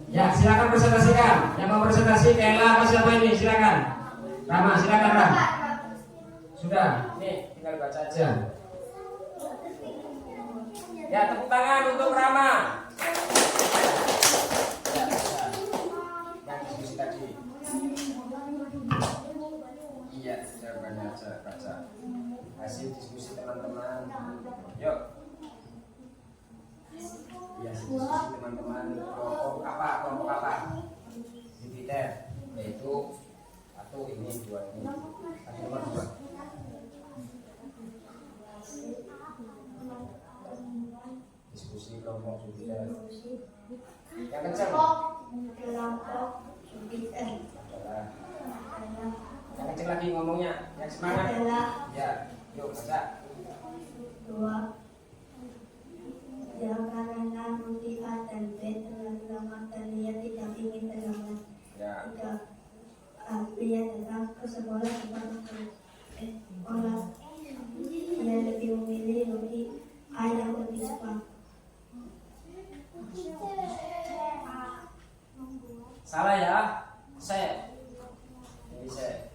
A: Ya, silakan presentasikan. Yang mau presentasi Kela apa siapa ini? Silakan. Rama, silakan Rama. Sudah, nih tinggal baca aja. Ya, tepuk tangan untuk Rama. Ya, bisa. Yang diskusi tadi. Iya, jawabannya aja baca. Hasil diskusi teman-teman. Yuk. Ya, diskusi teman-teman kelompok apa Jupiter, yaitu 1 ini 2 ini. Tadi nomor 2. Diskusi kelompok Jupiter. Yang kencang.
B: Kelompok Jupiter
A: Adalah. Yang kencang lagi ngomongnya, yang semangat.
B: adalah
A: Ya, yuk baca.
B: 2. Ya, karena Rudy A dan B telah selamat dan dia tidak ingin terlambat.
A: Ya.
B: 3. Dia datang ke sekolah sebelum sekolah. Dia lebih memilih Rudy A yang lebih cepat.
A: Salah ya, saya. Ini saya.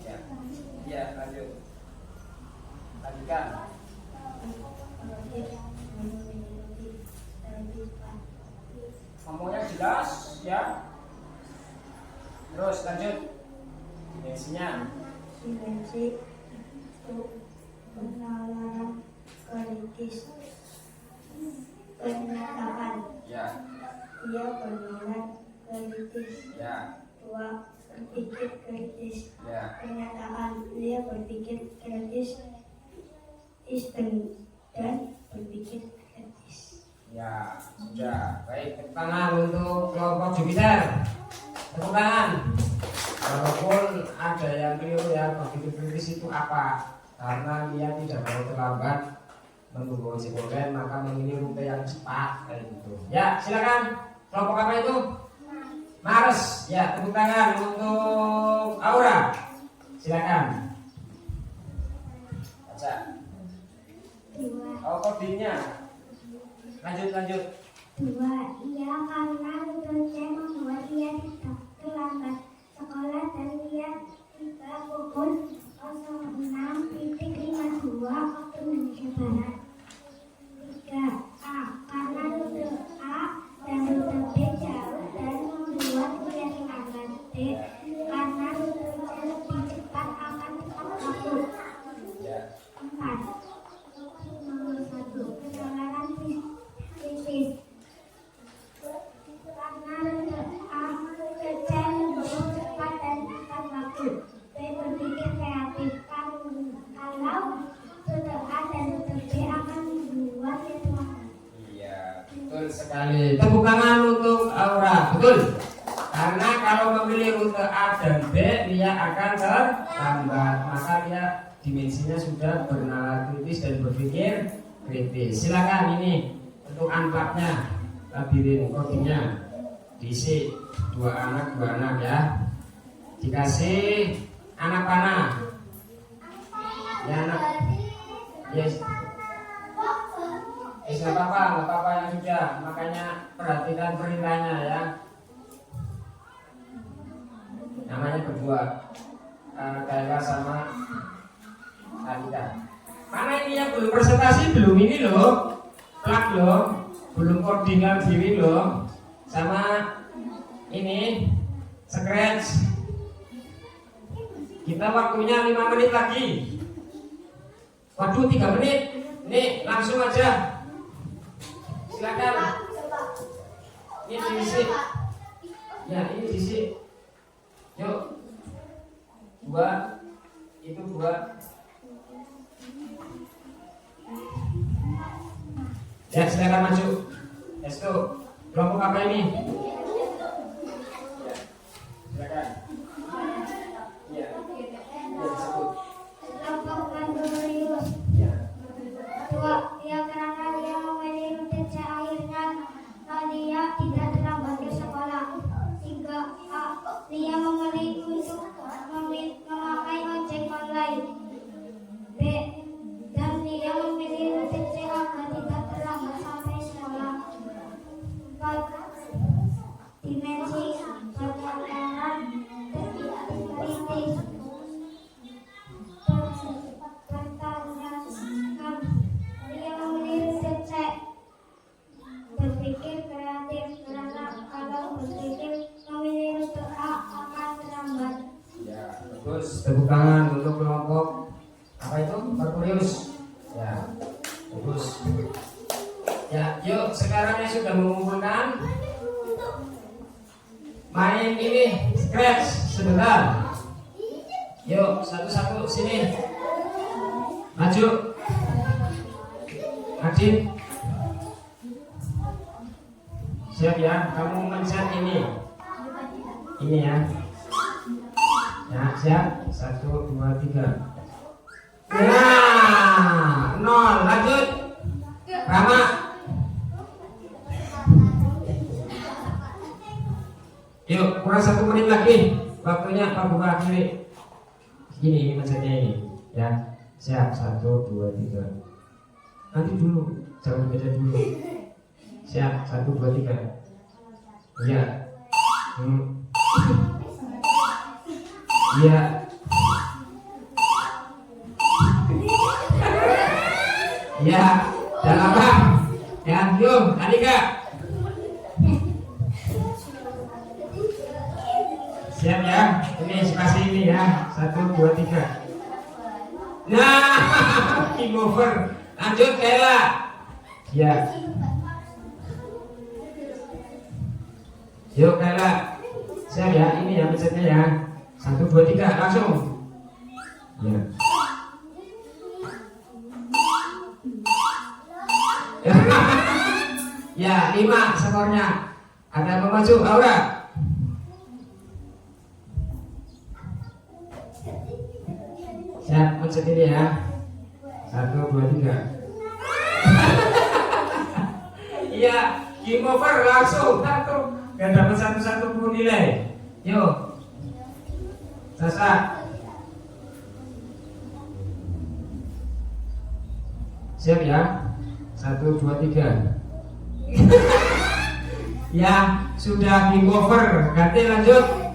A: Ya, ya lanjut. Lanjutkan. Ngomongnya jelas ya. Terus lanjut. Dimensinya.
B: Dimensi penalaran kritis. Pernyataan.
A: Ya.
B: Ia bernalar kritis.
A: Ya.
B: 2. Berpikir kritis.
A: Ya.
B: Pernyataan. Dia berpikir kritis dan berpikir kritis.
A: Ya, sudah. Baik, tepuk tangan untuk kelompok Jupiter. Tepuk tangan. Walaupun ada yang keliru ya, begitu kritis itu apa? Karena dia tidak mau terlambat menunggu ojek online, maka memilih rute yang cepat kayak gitu. Ya, silakan. Kelompok apa itu? Mars. Ya, tepuk tangan untuk Aura. Silakan. Baca.
B: 2.
A: Oh, kodenya. Lanjut.
B: 2. Ia karena rutenya membuat ia tidak terlambat sekolah dan ia tiba pukul 06.52 waktu Indonesia Barat. 3. A. Karena rute A dan rute B jauh dan membuat ia terlambat. B. Karena rutenya lebih cepat akan tepat waktu. 4. Nomor 1. Penalaran kritis. Karena rute A kerja lebih cepat dan tepat waktu. B. Berpikir kreatif. Kalau rute A dan rute B akan membuat ia terlambat.
A: Iya, betul sekali. Tepuk tangan untuk Aura. betul. Karena kalau memilih rute A dan B, dia akan terlambat. Maka dia dimensinya sudah bernalar kritis dan berpikir kritis. Silakan ini untuk unplugnya, labirin codingnya, diisi 2 anak ya. Dikasih anak panah. Ya anak. Yes. Nggak apa-apa yang sudah. Makanya perhatikan perintahnya ya. Namanya berdua, Kayla sama Alika. Mana ini yang belum presentasi, belum ini loh, plug loh, belum koordinal diri loh, sama ini scratch. Kita waktunya 5 menit lagi. Waduh 3 menit. Nih langsung aja. Silakan. Ini diisi. Ya ini diisi. Yuk. 2. Itu 2. Ya silakan maju. Estu. Kelompok apa ini? Ya. Silakan. Ya. Ya disebut.
B: Kelompok Mandorius.
A: Ya.
B: 2. Ya karena dia memilih rute C akhirnya dia tidak terlambat ke sekolah. 3. Dia memilih untuk memakai ojek online. B. Dan dia memilih rute C agar tidak terlambat sampai sekolah. 4. Dimensi perjalanan kritis. Pertanyakan, dia memilih rute C. Berpikir kreatif, karena kalau berpikir memilih rute A akan terlambat.
A: Ya, bagus. Tepuk tangan untuk kelompok apa itu? Merkurius. Ya, bagus. Ya, yuk sekarang yang sudah mengumpulkan main ini scratch sebentar. Yuk satu-satu sini. Maju. Adit. Siap ya, kamu mencet ini. Ini ya. Ya, siap. 1, 2, 3. Nah, 0. Lanjut. Rama. Yuk, kurang 1 menit lagi. Waktunya Pak Buka akhiri. Gini mencetnya ini. Ya, siap. 1, 2, 3. Nanti dulu, jangan baca dulu. Siap. 1, 2, 3. Iya. Iya. Iya. Jangan apa? Ya, yuk, Alika. Siap ya. Ini spasi ini ya. 1, 2, 3. Nah, game over. Lanjut Kayla. Ya. Yuk Kayla. Siap ya. Ini ya mencetnya ya. 1, 2, 3 langsung. Ya. Ya 5 skornya. Ada yang mau maju? Aura. Siap mencet ini ya. 1, 2, 3. Iya, game over langsung. Satu. Gak dapat satu pun nilai. Yuk. Sasa. Siap ya. 1, 2, 3. Ya, sudah game over. Ganti lanjut.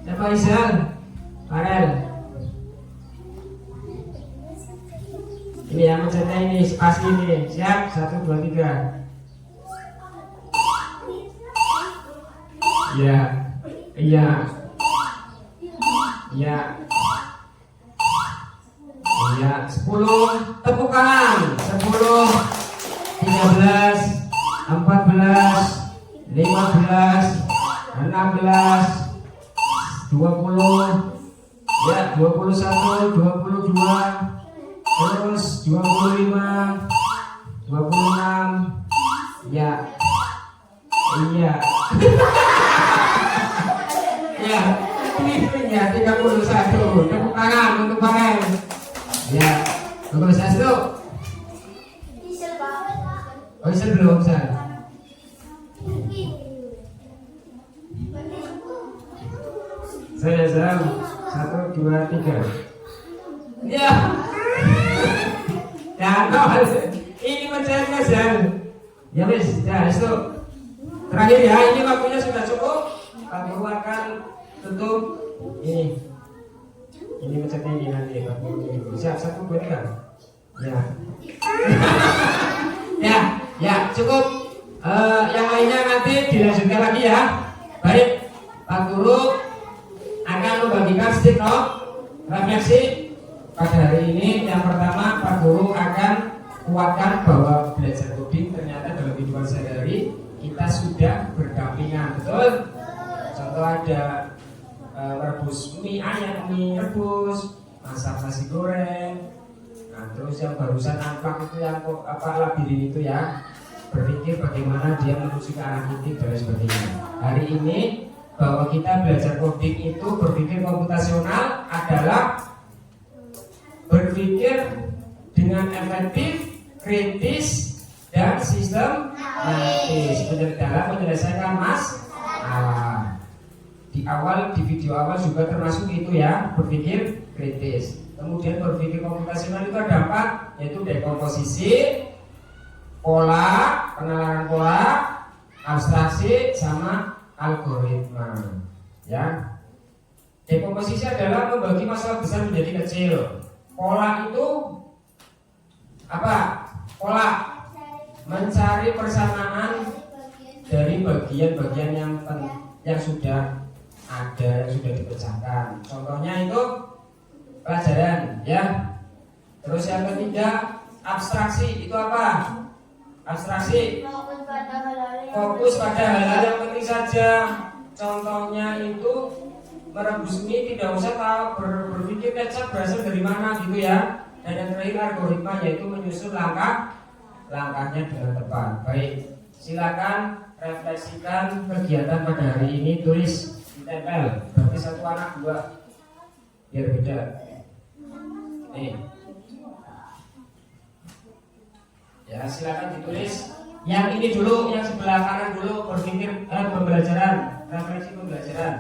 A: Siapa Isal? Farel. Ini yang mencetnya ini, spasi ini. Siap, 1, 2, 3. Iya. Iya. Iya. Iya, 10. Tepuk tangan. 10, 13, 14, 15, 16, 20. Ya, 21, 22. Terus 25, 26. Ya. Iya. ke-31. Tepuk tangan untuk Farel. Ya, nomor 1. Oh, bisa belum, Sal? Saya Sal. 1, 2, 3. Ya. Ya, ini mencarinya Sal. Ya wis, ya itu. Terakhir ya, ini waktunya sudah cukup. Pak Guru akan tutup ini. Ini mencetnya ini nanti Pak Guru. Siap, 1, 2, 3. Ya. Ya, cukup. Yang lainnya nanti dilanjutkan lagi ya. Baik, Pak Guru akan membagikan stiker refleksi pada hari ini. Yang pertama, Pak Guru akan kuatkan bahwa belajar coding ternyata dalam kehidupan sehari-hari kita sudah berdampingan, betul? Contoh ada merebus mie ayam, mie rebus, masak nasi goreng. Nah, terus yang barusan nampak itu yang labirin itu ya, berpikir bagaimana dia menuju ke arah titik dan sebagainya. Hari ini bahwa kita belajar coding itu berpikir komputasional adalah berpikir dengan efektif, kritis, dan sistematis dalam menyelesaikan masalah. Di video awal juga termasuk itu ya, berpikir kritis. Kemudian berpikir komputasional itu ada 4, yaitu dekomposisi, pola, penalaran pola, abstraksi, sama algoritma. Ya, dekomposisi adalah membagi masalah besar menjadi kecil. Pola itu apa? Pola mencari persamaan dari bagian-bagian yang sudah ada, yang sudah dipecahkan. Contohnya itu pelajaran, ya. Terus yang ketiga, abstraksi itu apa? Abstraksi fokus pada hal-hal yang penting saja. Contohnya itu merebus mie, tidak usah tahu berpikir kecap berasal dari mana gitu ya. Dan yang terakhir algoritma, yaitu menyusun langkahnya dengan tepat. Baik, silakan refleksikan kegiatan pada hari ini, tulis ditempel. Berarti 1 anak 2 biar beda. Nih. Ya, silakan ditulis. Yang ini dulu, yang sebelah kanan dulu, berpikir pembelajaran, refleksi pembelajaran.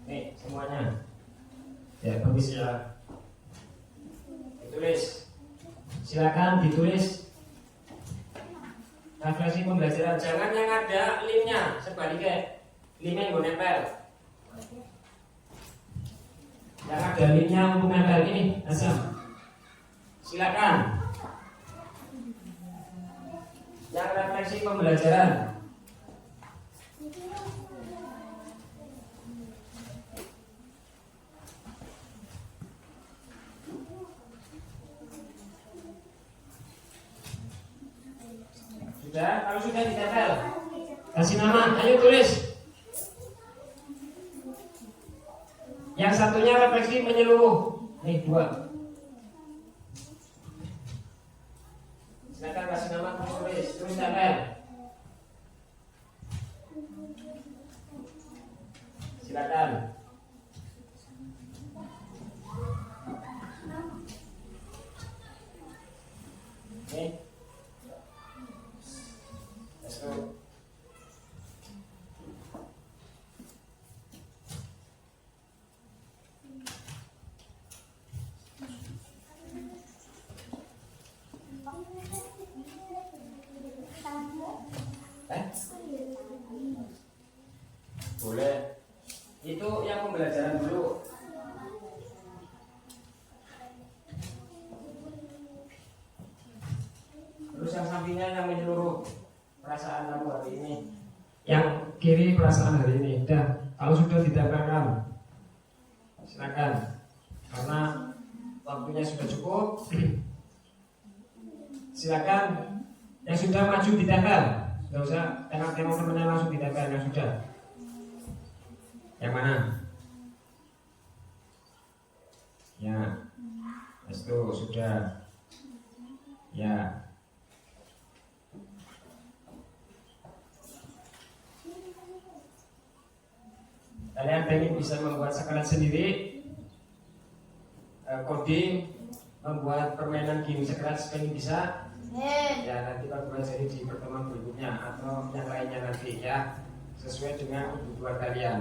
A: Nih, semuanya. Ya, permisi ya. Ditulis. Silakan ditulis. Refleksi pembelajaran. Jangan yang ada linknya, sebaliknya. Linknya yang nempel. Yang ada linknya untuk nempel ini, asam. Silakan. Yang refleksi pembelajaran. Sudah, kalau sudah ditempel, kasih nama, ayo tulis. Yang satunya refleksi menyeluruh. Nih 2. Silakan kasih nama, terus tempel. Silakan. Nih. Let's go. Boleh. Itu yang pembelajaran dulu. Terus yang sampingnya yang menyeluruh perasaan kamu hari ini. Yang kiri perasaan hari ini. Dah, kalau sudah ditempelkan, silakan. Karena waktunya sudah cukup. Silakan. Yang sudah maju ditempel. Tidak usah tengok-tengok temennya, langsung ditempel. Yang sudah. Yang mana? Ya. Itu sudah. Ya. Kalian pengen bisa membuat sekelas sendiri, coding, membuat permainan game sekelas pengen bisa? Ya nanti Pak pelajari di pertemuan berikutnya atau yang lainnya nanti ya, sesuai dengan kebutuhan kalian.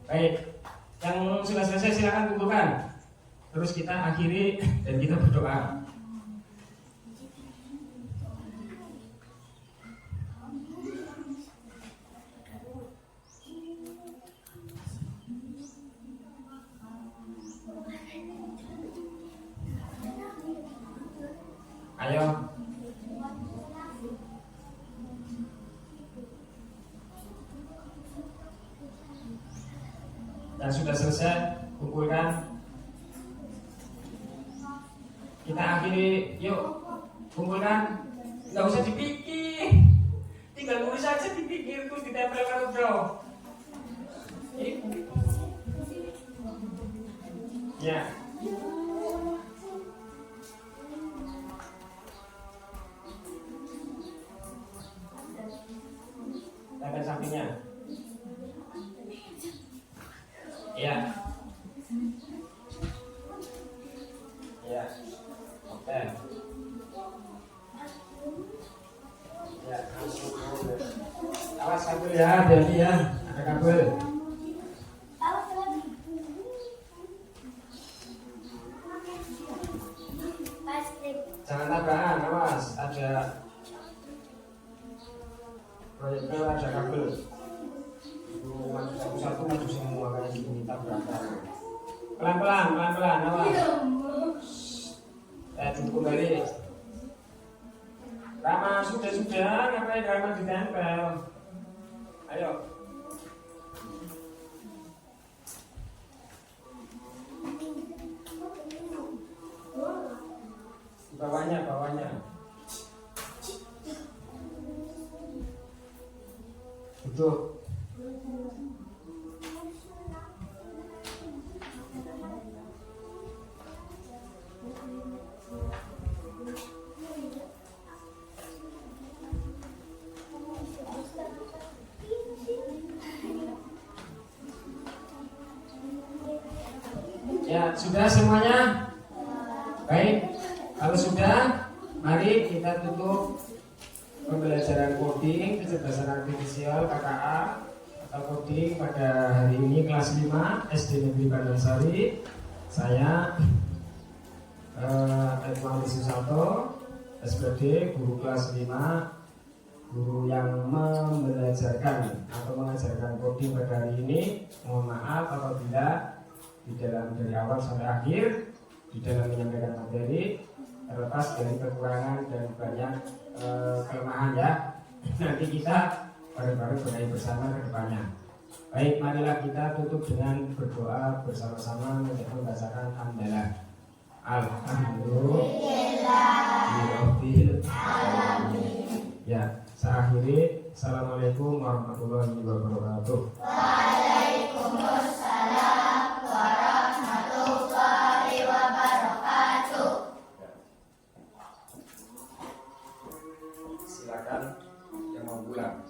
A: Baik, yang sudah selesai silakan kumpulkan. Terus kita akhiri dan kita berdoa. Ayo. Yang sudah selesai kumpulkan. Kita akhiri, yuk kumpulkan. Nggak usah dipikir, tinggal tulis saja dipikir terus ditempelkan bro. Ya. Tangan sampingnya. Ya. Ya. Oke. Ya, awas kabel ya, hati-hati ya, ada kabel. Jangan tabrakan, awas, ada proyektor, ada kabel. Maju satu-satu, maju semua kayak gini, tabrakan. Pelan-pelan, awas. Duduk kembali. Rama, sudah, ngapain Rama ditempel? Ayo. Bawahnya. Duduk. Ya, sudah semuanya? Baik, kalau sudah, mari kita tutup pembelajaran coding kecerdasan artifisial KKA atau coding pada hari ini kelas 5 SD Negeri Bandarsari. Saya Edwin Susanto, SPD, guru kelas 5, guru yang membelajarkan atau mengajarkan coding pada hari ini. Mohon maaf apabila di dalam dari awal sampai akhir di dalam menyampaikan materi terlepas dari kekurangan dan banyak kelemahan ya. Nanti kita bareng-bareng benahi bersama ke depannya. Baik, marilah kita tutup dengan berdoa bersama-sama untuk membacakan hamdalah. Alhamdulillah. Ya, saya akhiri. Assalamualaikum warahmatullahi wabarakatuh. Waalaikumsalam warahmatullahi wabarakatuh. Silakan yang mau pulang.